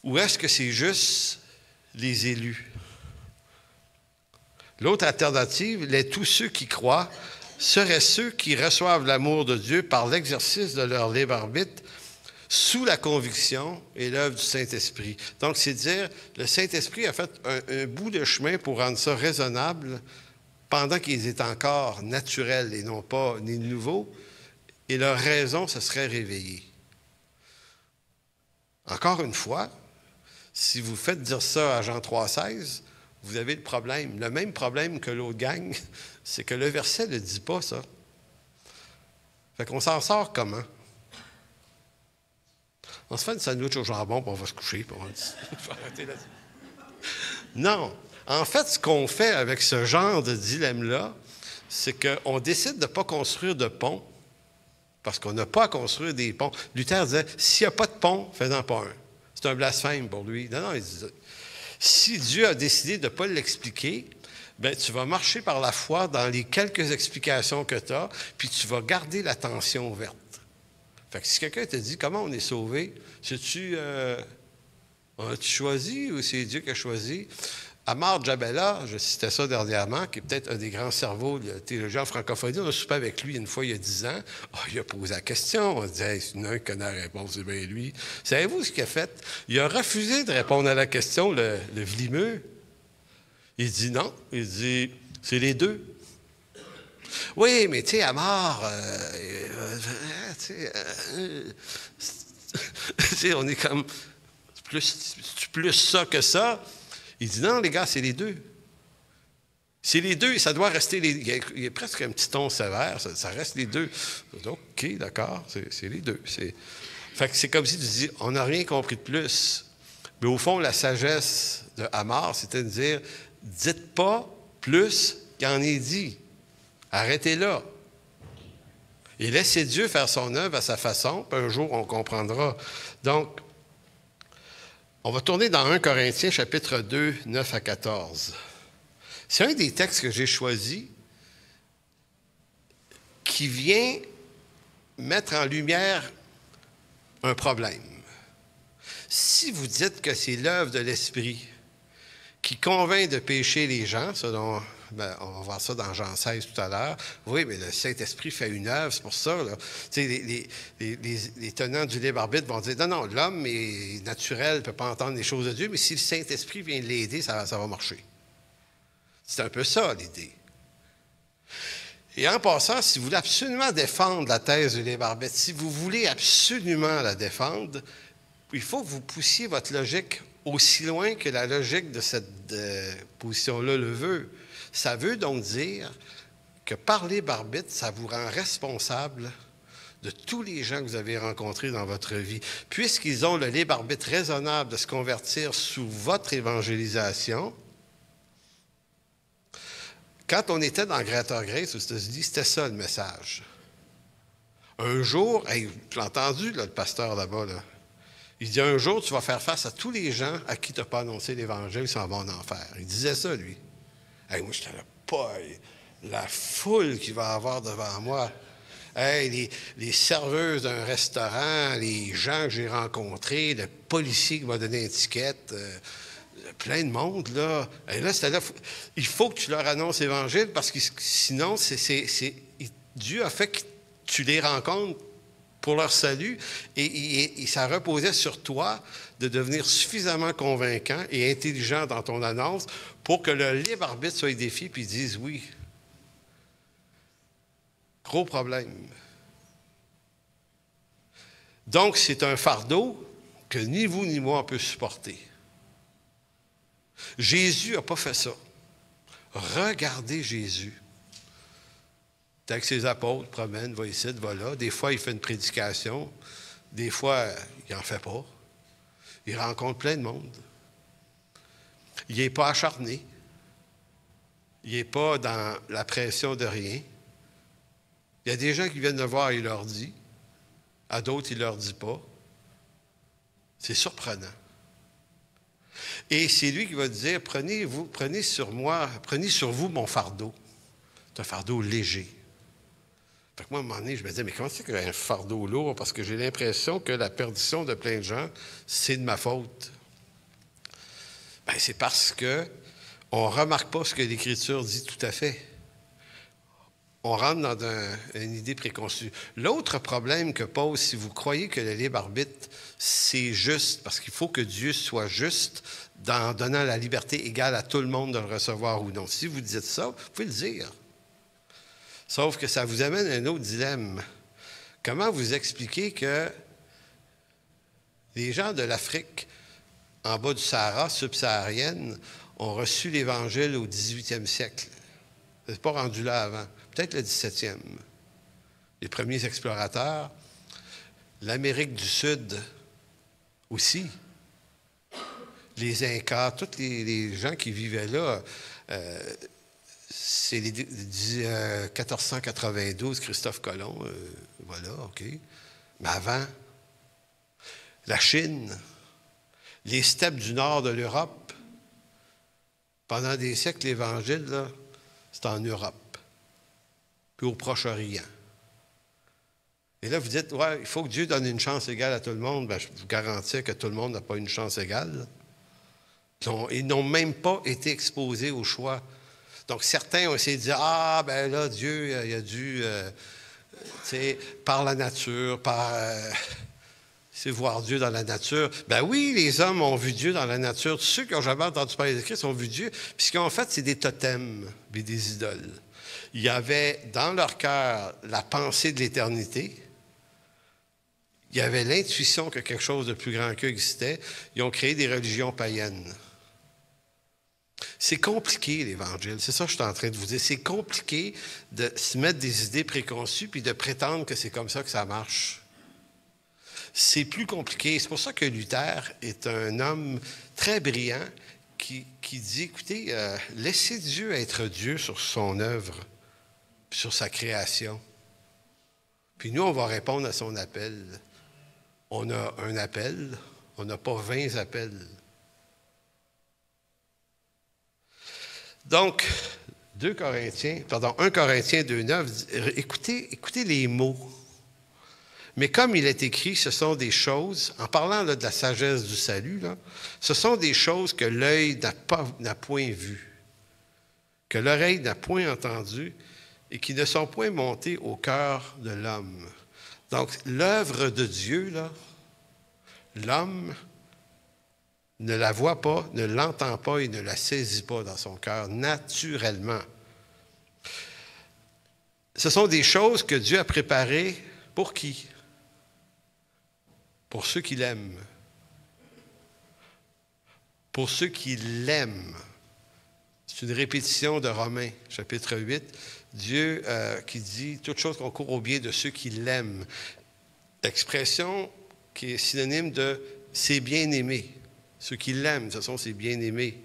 Ou est-ce que c'est juste les élus? L'autre alternative, tous ceux qui croient, seraient ceux qui reçoivent l'amour de Dieu par l'exercice de leur libre arbitre sous la conviction et l'œuvre du Saint-Esprit. Donc, c'est dire, le Saint-Esprit a fait un bout de chemin pour rendre ça raisonnable pendant qu'ils étaient encore naturels et non pas ni nouveaux, et leur raison se serait réveillée. Encore une fois, si vous faites dire ça à Jean 3,16, vous avez le problème. Le même problème que l'autre gang, c'est que le verset ne dit pas ça. Fait qu'on s'en sort comment? On se fait une sandwich au jambon, puis on va se coucher, puis on va arrêter là-dessus. Non. En fait, ce qu'on fait avec ce genre de dilemme-là, c'est qu'on décide de ne pas construire de pont, parce qu'on n'a pas à construire des ponts. Luther disait, s'il n'y a pas de pont, fais-en pas un. C'est un blasphème pour lui. Non, il dit, si Dieu a décidé de ne pas l'expliquer, bien, tu vas marcher par la foi dans les quelques explications que tu as, puis tu vas garder la tension ouverte. Fait que si quelqu'un te dit, comment on est sauvé, sais-tu, on a-tu choisi ou c'est Dieu qui a choisi? Amar Jabella, je citais ça dernièrement, qui est peut-être un des grands cerveaux de la théologie en francophonie. On a soupé avec lui une fois il y a 10 ans. Oh, il a posé la question. On se dit, hey, c'est un qui connaît la réponse, c'est bien lui. Savez-vous ce qu'il a fait? Il a refusé de répondre à la question, le vlimeux. Il dit non. Il dit, c'est les deux. Oui, mais tu sais, Amar, on est comme plus ça que ça. Il dit non, les gars, c'est les deux. C'est les deux et ça doit rester les deux. Il y a presque un petit ton sévère, ça reste les deux. OK, d'accord, c'est les deux. Fait que c'est comme si tu dis, on n'a rien compris de plus. Mais au fond, la sagesse de Amar, c'était de dire, dites pas plus qu'il en est dit. Arrêtez là. Et laissez Dieu faire son œuvre à sa façon, puis un jour, on comprendra. Donc, on va tourner dans 1 Corinthiens, chapitre 2, 9 à 14. C'est un des textes que j'ai choisi qui vient mettre en lumière un problème. Si vous dites que c'est l'œuvre de l'Esprit qui convainc de pécher les gens, selon, on va voir ça dans Jean 16 tout à l'heure, oui, mais le Saint-Esprit fait une œuvre, c'est pour ça. Là. Les tenants du libre arbitre vont dire, non, l'homme est naturel, ne peut pas entendre les choses de Dieu, mais si le Saint-Esprit vient l'aider, ça va marcher. C'est un peu ça, l'idée. Et en passant, si vous voulez absolument défendre la thèse du libre arbitre, si vous voulez absolument la défendre, il faut que vous poussiez votre logique aussi loin que la logique de cette position-là le veut. Ça veut donc dire que par libre arbitre, ça vous rend responsable de tous les gens que vous avez rencontrés dans votre vie. Puisqu'ils ont le libre arbitre raisonnable de se convertir sous votre évangélisation, quand on était dans Greater Grace aux États-Unis, c'était ça le message. Un jour, hey, tu l'as entendu, là, le pasteur là-bas, là. Il dit, un jour, tu vas faire face à tous les gens à qui tu n'as pas annoncé l'Évangile, ils s'en vont en enfer. Il disait ça, lui. Hey, moi, je n'étais pas la foule qu'il va avoir devant moi. Hey, les serveuses d'un restaurant, les gens que j'ai rencontrés, le policier qui m'a donné une étiquette, plein de monde, là. Et là, c'était là. Il faut que tu leur annonces l'Évangile parce que sinon, Dieu a fait que tu les rencontres pour leur salut et ça reposait sur toi de devenir suffisamment convaincant et intelligent dans ton annonce pour que le libre arbitre soit défié puis dise oui. Gros problème. Donc, c'est un fardeau que ni vous ni moi on peut supporter. Jésus n'a pas fait ça. Regardez Jésus. Avec ses apôtres, promène, va ici, va là. Des fois, il fait une prédication. Des fois, il n'en fait pas. Il rencontre plein de monde. Il n'est pas acharné. Il n'est pas dans la pression de rien. Il y a des gens qui viennent le voir et il leur dit. À d'autres, il ne leur dit pas. C'est surprenant. Et c'est lui qui va dire, prenez sur vous mon fardeau. C'est un fardeau léger. Fait que moi, à un moment donné, je me disais, mais comment c'est qu'il y a un fardeau lourd? Parce que j'ai l'impression que la perdition de plein de gens, c'est de ma faute. Bien, c'est parce qu'on ne remarque pas ce que l'Écriture dit tout à fait. On rentre dans une idée préconçue. L'autre problème que pose, si vous croyez que le libre arbitre, c'est juste, parce qu'il faut que Dieu soit juste en donnant la liberté égale à tout le monde de le recevoir ou non. Si vous dites ça, vous pouvez le dire. Sauf que ça vous amène à un autre dilemme. Comment vous expliquer que Les gens de l'Afrique, en bas du Sahara, subsaharienne, ont reçu l'Évangile au 18e siècle. Ce n'est pas rendu là avant. Peut-être le 17e. Les premiers explorateurs. L'Amérique du Sud aussi. Les Incas, tous les gens qui vivaient là, c'est 1492, Christophe Colomb, voilà, OK. Mais avant, la Chine, les steppes du nord de l'Europe, pendant des siècles, l'Évangile, là, c'est en Europe, puis au Proche-Orient. Et là, vous dites, ouais, il faut que Dieu donne une chance égale à tout le monde. Bien, je vous garantis que tout le monde n'a pas une chance égale. Ils n'ont même pas été exposés au choix. Donc, certains ont essayé de dire, ah, ben là, Dieu, il a dû, tu sais, par la nature, c'est voir Dieu dans la nature. Ben oui, les hommes ont vu Dieu dans la nature. Tous ceux qui n'ont jamais entendu parler de Christ ont vu Dieu. Puis ce qu'ils ont fait, c'est des totems, puis des idoles. Il y avait dans leur cœur la pensée de l'éternité. Il y avait l'intuition que quelque chose de plus grand qu'eux existait. Ils ont créé des religions païennes. C'est compliqué, l'Évangile. C'est ça que je suis en train de vous dire. C'est compliqué de se mettre des idées préconçues puis de prétendre que c'est comme ça que ça marche. C'est plus compliqué. C'est pour ça que Luther est un homme très brillant qui dit, écoutez, laissez Dieu être Dieu sur son œuvre, sur sa création. Puis nous, on va répondre à son appel. On a un appel, on n'a pas 20 appels. Donc, 1 Corinthiens 2,9, écoutez les mots. Mais comme il est écrit, ce sont des choses, en parlant là, de la sagesse du salut, là, ce sont des choses que l'œil n'a point vues, que l'oreille n'a point entendues et qui ne sont point montées au cœur de l'homme. Donc, l'œuvre de Dieu, là, l'homme ne la voit pas, ne l'entend pas et ne la saisit pas dans son cœur naturellement. Ce sont des choses que Dieu a préparées pour qui? Pour ceux qui l'aiment. Pour ceux qui l'aiment. C'est une répétition de Romains, chapitre 8. Dieu qui dit « Toute chose concourt au bien de ceux qui l'aiment ». Expression qui est synonyme de « ses bien-aimés ». Ceux qui l'aiment, ce sont ses bien-aimés.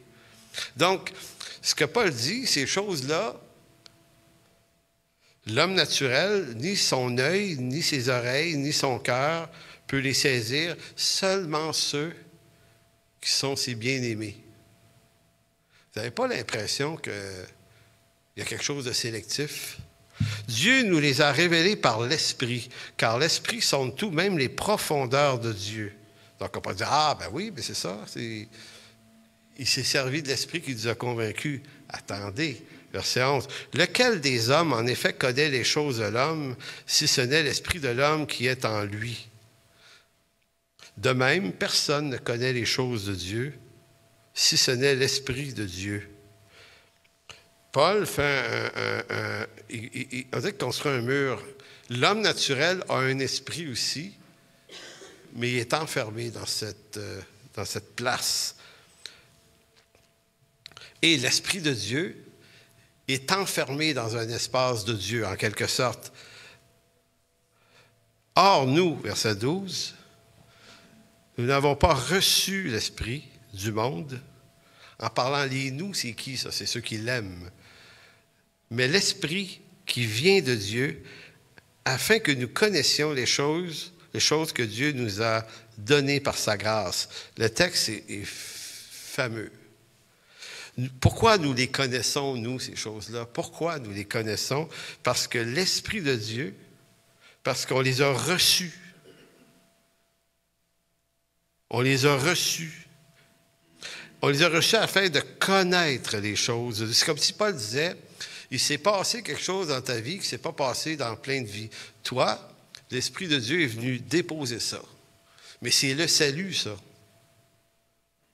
Donc, ce que Paul dit, ces choses-là, l'homme naturel, ni son œil, ni ses oreilles, ni son cœur peut les saisir, seulement ceux qui sont ses bien-aimés. Vous n'avez pas l'impression qu'il y a quelque chose de sélectif? Dieu nous les a révélés par l'Esprit, car l'Esprit sonde tout, même les profondeurs de Dieu. Donc, on peut dire, ah, ben oui, mais c'est ça. Il s'est servi de l'Esprit qui nous a convaincus. Attendez, verset 11. Lequel des hommes, en effet, connaît les choses de l'homme, si ce n'est l'Esprit de l'homme qui est en lui? De même, personne ne connaît les choses de Dieu, si ce n'est l'Esprit de Dieu. Paul fait on dit qu'il construit un mur. L'homme naturel a un esprit aussi, mais il est enfermé dans cette place. Et l'Esprit de Dieu est enfermé dans un espace de Dieu, en quelque sorte. Or, nous, verset 12, nous n'avons pas reçu l'Esprit du monde. En parlant les nous, c'est qui ça? C'est ceux qui l'aiment. Mais l'Esprit qui vient de Dieu, afin que nous connaissions les choses que Dieu nous a données par sa grâce. Le texte est fameux. Pourquoi nous les connaissons, nous, ces choses-là? Pourquoi nous les connaissons? Parce que l'Esprit de Dieu, parce qu'on les a reçus. On les a reçus. On les a reçus afin de connaître les choses. C'est comme si Paul disait, il s'est passé quelque chose dans ta vie qui ne s'est pas passé dans plein de vies. Toi, l'Esprit de Dieu est venu déposer ça. Mais c'est le salut, ça.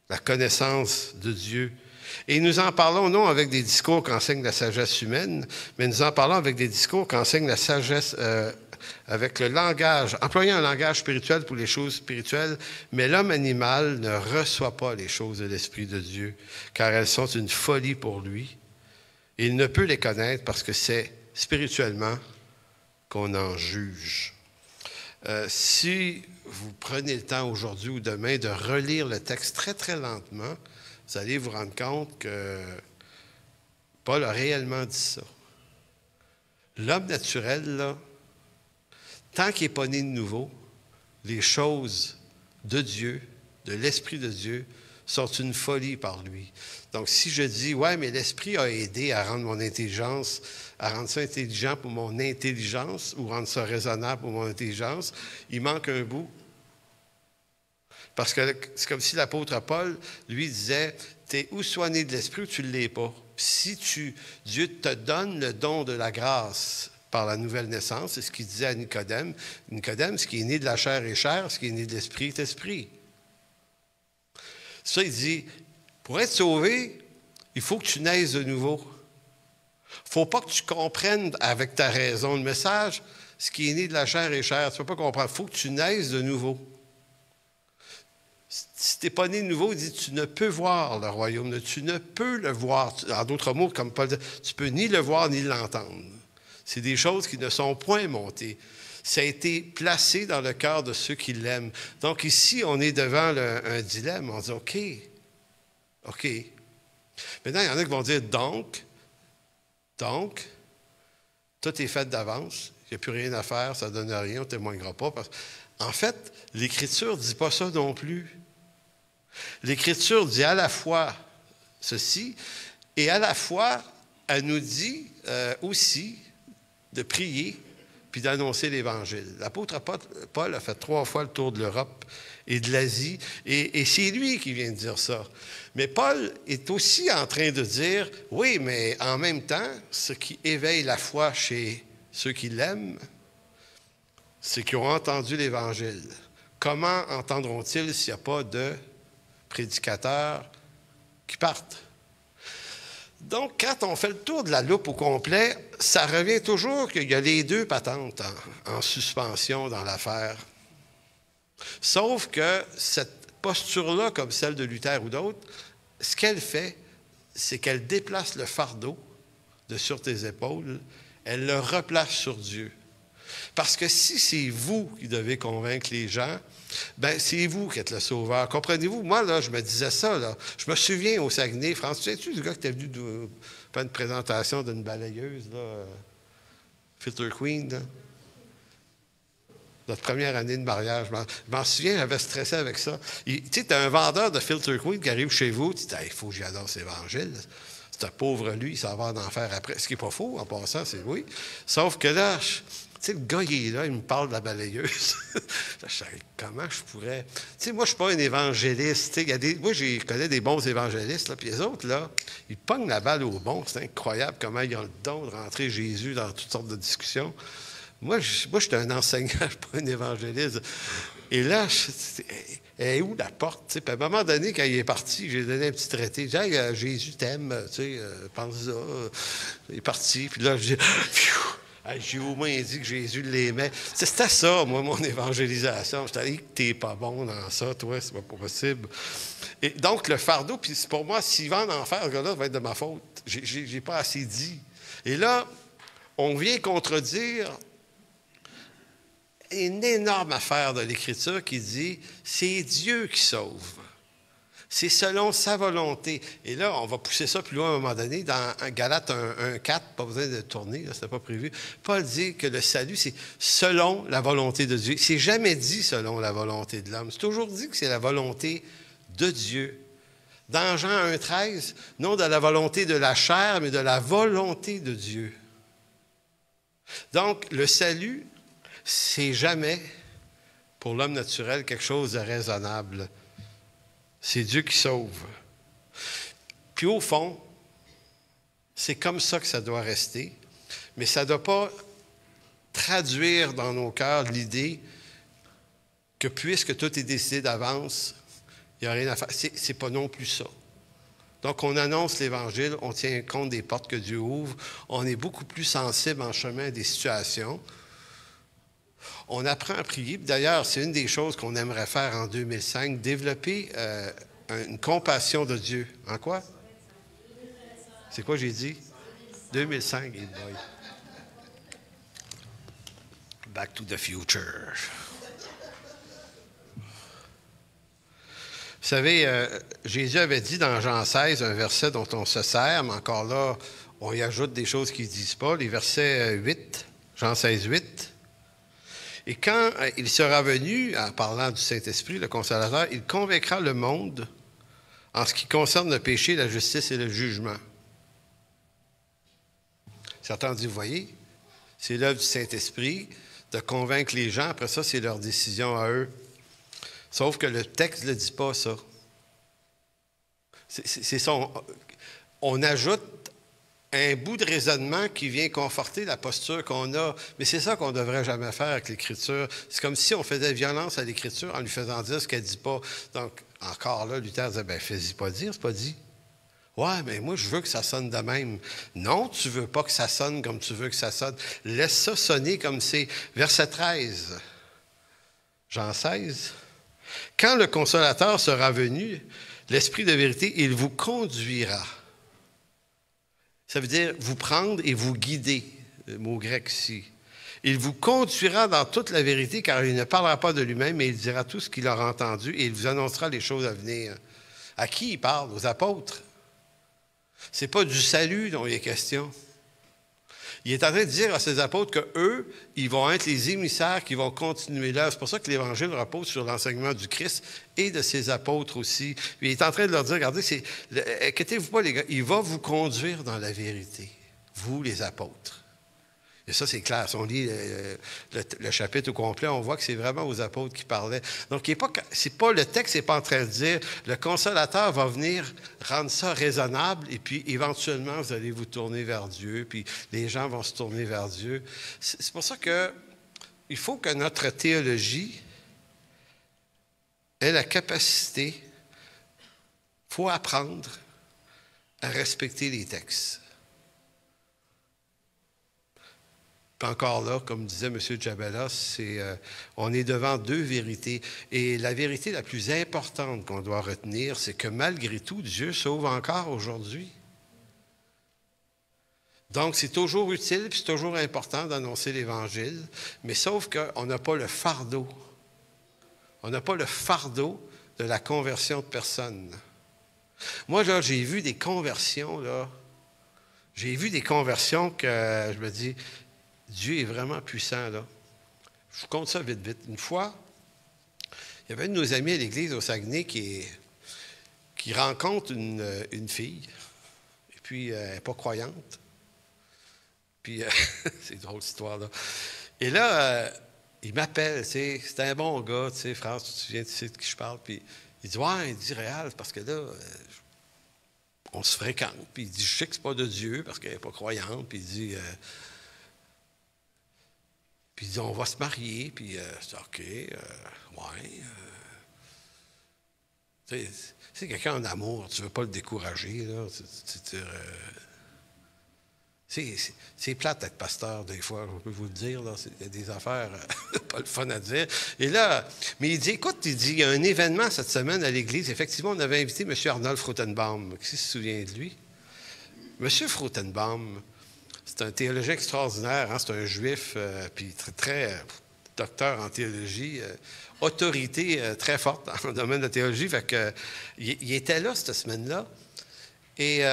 La connaissance de Dieu. Et nous en parlons non avec des discours qu'enseigne la sagesse humaine, mais nous en parlons avec des discours qu'enseigne la sagesse, avec le langage, employant un langage spirituel pour les choses spirituelles, mais l'homme animal ne reçoit pas les choses de l'Esprit de Dieu, car elles sont une folie pour lui. Il ne peut les connaître parce que c'est spirituellement qu'on en juge. Si vous prenez le temps aujourd'hui ou demain de relire le texte très, très lentement, vous allez vous rendre compte que Paul a réellement dit ça. L'homme naturel, là, tant qu'il n'est pas né de nouveau, les choses de Dieu, de l'Esprit de Dieu, sont une folie par lui. Donc, si je dis, ouais, mais l'Esprit a aidé à rendre mon intelligence, à rendre ça intelligent pour mon intelligence ou rendre ça raisonnable pour mon intelligence, il manque un bout. Parce que c'est comme si l'apôtre Paul, lui, disait, tu es ou soit né de l'Esprit ou tu ne l'es pas. Si Dieu te donne le don de la grâce par la nouvelle naissance, c'est ce qu'il disait à Nicodème. Nicodème, ce qui est né de la chair est chair, ce qui est né de l'Esprit est esprit. Ça, il dit, pour être sauvé, il faut que tu naisses de nouveau. Il ne faut pas que tu comprennes avec ta raison le message, ce qui est né de la chair est chair. Tu ne peux pas comprendre. Il faut que tu naisses de nouveau. Si tu n'es pas né de nouveau, il dit, tu ne peux voir le royaume, tu ne peux le voir. En d'autres mots, comme Paul dit, tu ne peux ni le voir ni l'entendre. C'est des choses qui ne sont point montées. Ça a été placé dans le cœur de ceux qui l'aiment. Donc ici, on est devant un dilemme. On dit, OK. Maintenant, il y en a qui vont dire, donc, tout est fait d'avance. Il n'y a plus rien à faire, ça ne donne rien, on ne témoignera pas. En fait, l'Écriture ne dit pas ça non plus. L'Écriture dit à la fois ceci, et à la fois, elle nous dit aussi de prier puis d'annoncer l'Évangile. L'apôtre Paul a fait 3 fois le tour de l'Europe et de l'Asie, et c'est lui qui vient de dire ça. Mais Paul est aussi en train de dire, oui, mais en même temps, ce qui éveille la foi chez ceux qui l'aiment, c'est qu'ils ont entendu l'Évangile. Comment entendront-ils s'il n'y a pas de prédicateurs qui partent? Donc, quand on fait le tour de la loupe au complet, ça revient toujours qu'il y a les deux patentes en suspension dans l'affaire. Sauf que cette posture-là, comme celle de Luther ou d'autres, ce qu'elle fait, c'est qu'elle déplace le fardeau de sur tes épaules, elle le replace sur Dieu. Parce que si c'est vous qui devez convaincre les gens, bien, c'est vous qui êtes le sauveur. Comprenez-vous? Moi, là, je me disais ça, là. Je me souviens au Saguenay, François, tu sais, le gars qui était venu faire une présentation d'une balayeuse, là, Filter Queen, là. Notre première année de mariage. Je m'en souviens, j'avais stressé avec ça. Tu sais, tu as un vendeur de Filter Queen qui arrive chez vous, tu dis, il faut que j'y annonce l'Évangile. C'est un pauvre lui, il s'en va en enfer après. Ce qui n'est pas faux, en passant, c'est oui. Sauf que là, tu sais, le gars, il est là, il me parle de la balayeuse. Je sais, comment je pourrais... Tu sais, moi, je ne suis pas un évangéliste. Moi, je connais des bons évangélistes, là, puis les autres, là, ils pognent la balle au bon. C'est incroyable comment ils ont le don de rentrer Jésus dans toutes sortes de discussions. Moi, je suis un enseignant, je ne suis pas un évangéliste. Et là, elle est où la porte? Puis à un moment donné, quand il est parti, j'ai donné un petit traité. J'ai dit, hey, Jésus t'aime, pense-ça. Il est parti. Puis là, j'ai au moins dit que Jésus l'aimait. C'était ça, moi, mon évangélisation. Je t'ai dit que t'es pas bon dans ça, toi, c'est pas possible. Et donc, le fardeau, puis pour moi, s'il va en enfer, ce gars-là, ça va être de ma faute. J'ai pas assez dit. Et là, on vient contredire une énorme affaire de l'Écriture qui dit « c'est Dieu qui sauve ». C'est selon sa volonté. Et là, on va pousser ça plus loin à un moment donné. Dans Galates 1,4, pas besoin de tourner, ce n'était pas prévu. Paul dit que le salut, c'est selon la volonté de Dieu. C'est jamais dit selon la volonté de l'homme. C'est toujours dit que c'est la volonté de Dieu. Dans Jean 1,13, non de la volonté de la chair, mais de la volonté de Dieu. Donc, le salut, c'est jamais, pour l'homme naturel, quelque chose de raisonnable. C'est Dieu qui sauve. Puis au fond, c'est comme ça que ça doit rester, mais ça ne doit pas traduire dans nos cœurs l'idée que puisque tout est décidé d'avance, il n'y a rien à faire. C'est pas non plus ça. Donc, on annonce l'Évangile, on tient compte des portes que Dieu ouvre, on est beaucoup plus sensible en chemin des situations. On apprend à prier. D'ailleurs, c'est une des choses qu'on aimerait faire en 2005, développer une compassion de Dieu. En quoi? C'est quoi j'ai dit? 2005. Hey boy. Back to the future. Vous savez, Jésus avait dit dans Jean 16, un verset dont on se sert, mais encore là, on y ajoute des choses qu'ils ne disent pas, les versets 8, Jean 16, 8. Et quand il sera venu, en parlant du Saint-Esprit, le Consolateur, il convaincra le monde en ce qui concerne le péché, la justice et le jugement. Certains disent, vous voyez, c'est l'œuvre du Saint-Esprit de convaincre les gens. Après ça, c'est leur décision à eux. Sauf que le texte ne dit pas ça. C'est ça. On ajoute un bout de raisonnement qui vient conforter la posture qu'on a. Mais c'est ça qu'on ne devrait jamais faire avec l'Écriture. C'est comme si on faisait violence à l'Écriture en lui faisant dire ce qu'elle ne dit pas. Donc, encore là, Luther disait, bien, fais-y pas dire, c'est pas dit. Ouais, mais moi, je veux que ça sonne de même. Non, tu ne veux pas que ça sonne comme tu veux que ça sonne. Laisse ça sonner comme c'est. Verset 13. Jean 16. Quand le Consolateur sera venu, l'Esprit de vérité, il vous conduira. Ça veut dire vous prendre et vous guider, le mot grec ici. Il vous conduira dans toute la vérité, car il ne parlera pas de lui-même, mais il dira tout ce qu'il aura entendu et il vous annoncera les choses à venir. À qui il parle? Aux apôtres. Ce n'est pas du salut dont il est question. Il est en train de dire à ses apôtres qu'eux, ils vont être les émissaires qui vont continuer l'œuvre. C'est pour ça que l'Évangile repose sur l'enseignement du Christ et de ses apôtres aussi. Il est en train de leur dire, regardez, inquiétez-vous pas les gars, il va vous conduire dans la vérité, vous les apôtres. Et ça, c'est clair. Si on lit le chapitre au complet, on voit que c'est vraiment aux apôtres qui parlaient. Donc, le texte n'est pas en train de dire le Consolateur va venir rendre ça raisonnable et puis éventuellement, vous allez vous tourner vers Dieu, puis les gens vont se tourner vers Dieu. C'est pour ça qu'il faut que notre théologie ait la capacité, il faut apprendre à respecter les textes. Puis encore là, comme disait M. Djabala, on est devant deux vérités. Et la vérité la plus importante qu'on doit retenir, c'est que malgré tout, Dieu sauve encore aujourd'hui. Donc, c'est toujours utile, puis c'est toujours important d'annoncer l'Évangile, mais sauf qu'on n'a pas le fardeau. On n'a pas le fardeau de la conversion de personnes. Moi, là, j'ai vu des conversions, là. J'ai vu des conversions que je me dis... Dieu est vraiment puissant, là. Je vous compte ça vite, vite. Une fois, il y avait un de nos amis à l'église au Saguenay qui rencontre une fille, et puis elle n'est pas croyante. Puis, c'est drôle, cette histoire-là. Et là, il m'appelle, tu sais, c'est un bon gars, tu sais, France, tu te souviens, tu sais de qui je parle. Puis, il dit, ouais, il dit, Réal, parce que là, on se fréquente. Puis, il dit, je sais que c'est pas de Dieu, parce qu'elle n'est pas croyante. Puis, il dit... Puis il dit, on va se marier, puis c'est OK, ouais. Tu sais, quelqu'un en amour, tu ne veux pas le décourager, là. C'est plate d'être pasteur, des fois, je peux vous le dire, là. Il y a des affaires pas le fun à dire. Et là, mais il dit, écoute, il y a un événement cette semaine à l'église. Effectivement, on avait invité M. Arnold Frutenbaum. Qui se souvient de lui? M. Frutenbaum, c'est un théologien extraordinaire, hein? C'est un juif, puis très docteur en théologie, autorité très forte dans le domaine de la théologie. Fait que, il était là cette semaine-là. Et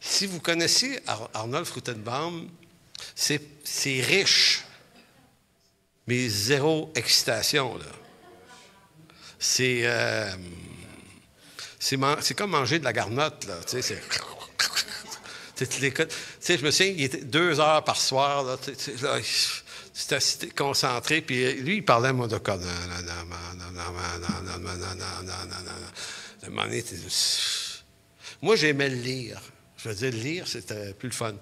si vous connaissez Arnold Frutenbaum, c'est riche, mais zéro excitation, là. C'est comme manger de la garnotte, là. Tu sais, je me souviens, il était 2 heures par soir, là, c'était assez concentré, puis lui, il parlait, moi, de quoi? Moi, j'aimais le lire. Je veux dire, le lire, c'était plus le fun.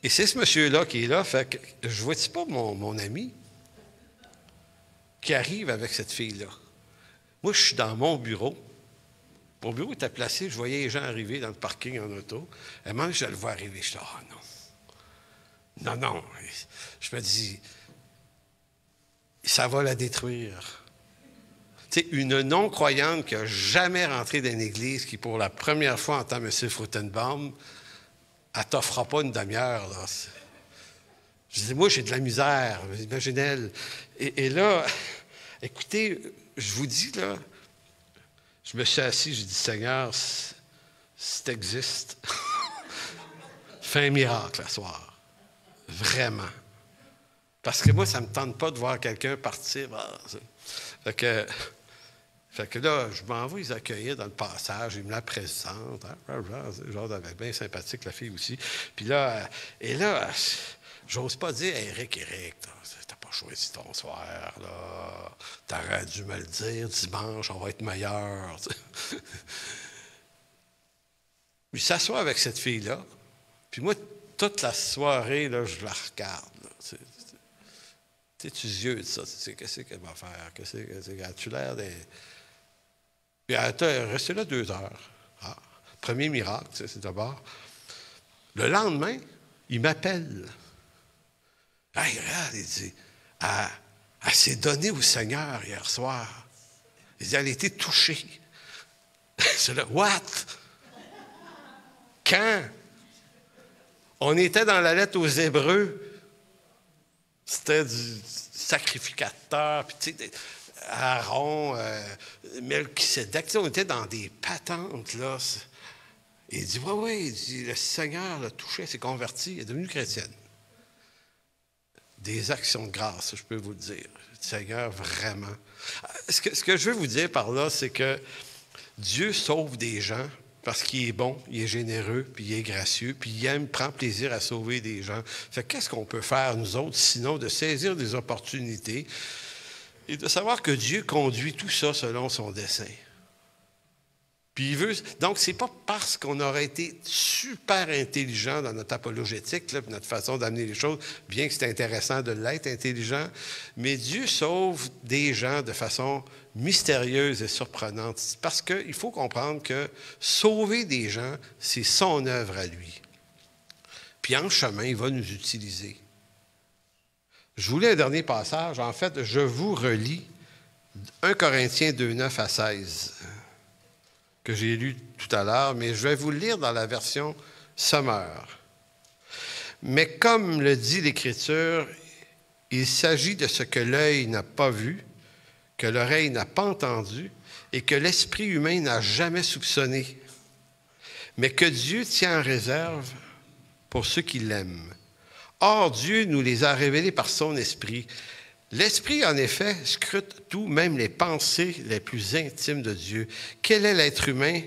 Et c'est ce monsieur-là qui est là, fait que je vois-tu pas mon ami qui arrive avec cette fille-là? Moi, je suis dans mon bureau, Mon bureau était placé, je voyais les gens arriver dans le parking en auto. Et moi, je le vois arriver. Je dis, oh non. Non, non. Je me dis, ça va la détruire. Tu sais, une non-croyante qui n'a jamais rentré dans une église, qui pour la première fois entend M. Frutenbaum, elle ne t'offrira pas une demi-heure. Là. Je dis, moi, j'ai de la misère. Imaginez. Et là, écoutez, je vous dis, là, je me suis assis, j'ai dit, Seigneur, si tu existes, fais un miracle ce soir. Vraiment. Parce que moi, ça ne me tente pas de voir quelqu'un partir. Fait que là, je m'en vais les accueillir dans le passage, ils me la présentent. Genre, elle bien sympathique, la fille aussi. Puis là, j'ose pas dire, Éric, t'as pas choisi ton soir, là. T'aurais dû me le dire, dimanche, on va être meilleur. Il s'assoit avec cette fille-là. Puis moi, toute la soirée, là, je la regarde. T'es-tu yeux de ça? Qu'est-ce qu'elle va faire? As-tu l'air de... Puis elle était restée là 2 heures. Ah, premier miracle, c'est d'abord. Le lendemain, il m'appelle. Hey, regarde, il dit, elle s'est donnée au Seigneur hier soir. Il dit, elle a été touchée. C'est là, what? Quand? On était dans la lettre aux Hébreux. C'était du sacrificateur, puis tu sais, Aaron, Melchisédek, on était dans des patentes, là. Il dit, oui, il dit, le Seigneur l'a touché, s'est converti, il est devenu chrétienne. Des actions de grâce, je peux vous le dire. Le Seigneur, vraiment. Ce que je veux vous dire par là, c'est que Dieu sauve des gens parce qu'il est bon, il est généreux, puis il est gracieux, puis il prend plaisir à sauver des gens. Fait qu'est-ce qu'on peut faire, nous autres, sinon de saisir des opportunités et de savoir que Dieu conduit tout ça selon son dessein. Puis il veut... Donc, c'est pas parce qu'on aurait été super intelligent dans notre apologétique, là, notre façon d'amener les choses, bien que c'est intéressant de l'être intelligent, mais Dieu sauve des gens de façon mystérieuse et surprenante. Parce qu'il faut comprendre que sauver des gens, c'est son œuvre à lui. Puis en chemin, il va nous utiliser. Je voulais un dernier passage. En fait, je vous relis 1 Corinthiens 2, 9 à 16, que j'ai lu tout à l'heure, mais je vais vous le lire dans la version Sommaire. Mais comme le dit l'Écriture, il s'agit de ce que l'œil n'a pas vu, que l'oreille n'a pas entendu et que l'esprit humain n'a jamais soupçonné, mais que Dieu tient en réserve pour ceux qui l'aiment. Or, Dieu nous les a révélés par son esprit. L'esprit, en effet, scrute tout, même les pensées les plus intimes de Dieu. Quel est l'être humain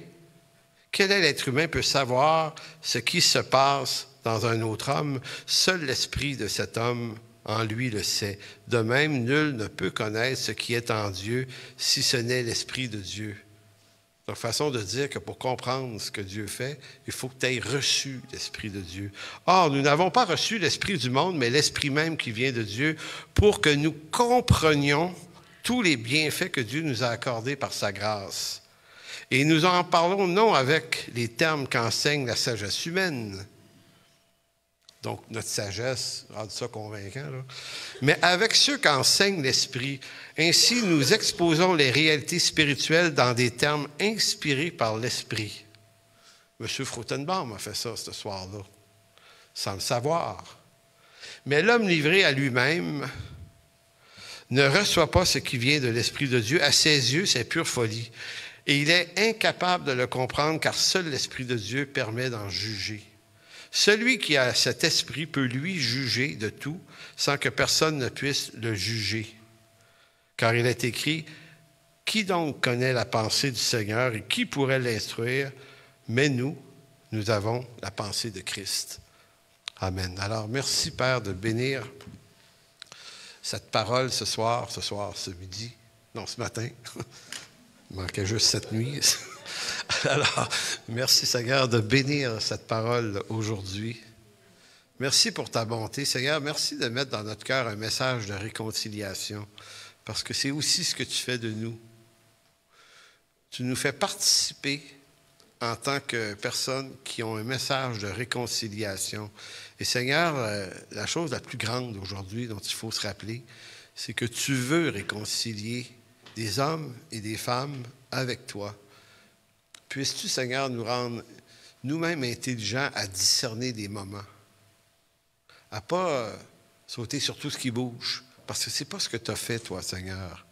peut savoir ce qui se passe dans un autre homme? Seul l'esprit de cet homme en lui le sait. De même, nul ne peut connaître ce qui est en Dieu si ce n'est l'esprit de Dieu. Donc, façon de dire que pour comprendre ce que Dieu fait, il faut que tu aies reçu l'Esprit de Dieu. Or, nous n'avons pas reçu l'Esprit du monde, mais l'Esprit même qui vient de Dieu, pour que nous comprenions tous les bienfaits que Dieu nous a accordés par sa grâce. Et nous en parlons non avec les termes qu'enseigne la sagesse humaine, donc notre sagesse rend ça convaincant, là, mais avec ceux qu'enseigne l'Esprit. Ainsi, nous exposons les réalités spirituelles dans des termes inspirés par l'Esprit. M. Frutenbaum a fait ça ce soir-là, sans le savoir. Mais l'homme livré à lui-même ne reçoit pas ce qui vient de l'Esprit de Dieu. À ses yeux, c'est pure folie. Et il est incapable de le comprendre, car seul l'Esprit de Dieu permet d'en juger. Celui qui a cet esprit peut, lui, juger de tout sans que personne ne puisse le juger. Car il est écrit, « Qui donc connaît la pensée du Seigneur et qui pourrait l'instruire? Mais nous avons la pensée de Christ. » Amen. Alors, merci, Père, de bénir cette parole ce midi. Non, ce matin. Il manquait juste cette nuit. Alors, merci Seigneur de bénir cette parole aujourd'hui. Merci pour ta bonté, Seigneur. Merci de mettre dans notre cœur un message de réconciliation, parce que c'est aussi ce que tu fais de nous. Tu nous fais participer en tant que personnes qui ont un message de réconciliation. Et Seigneur, la chose la plus grande aujourd'hui dont il faut se rappeler, c'est que tu veux réconcilier des hommes et des femmes avec toi. Puisses-tu, Seigneur, nous rendre nous-mêmes intelligents à discerner des moments, à ne pas sauter sur tout ce qui bouge, parce que ce n'est pas ce que tu as fait, toi, Seigneur.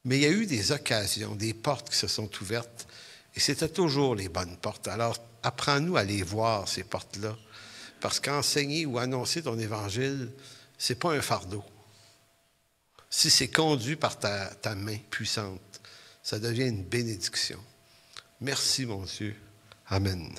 Mais il y a eu des occasions, des portes qui se sont ouvertes, et c'était toujours les bonnes portes. Alors, apprends-nous à les voir, ces portes-là, parce qu'enseigner ou annoncer ton évangile, ce n'est pas un fardeau. Si c'est conduit par ta main puissante, ça devient une bénédiction. Merci, mon Dieu. Amen.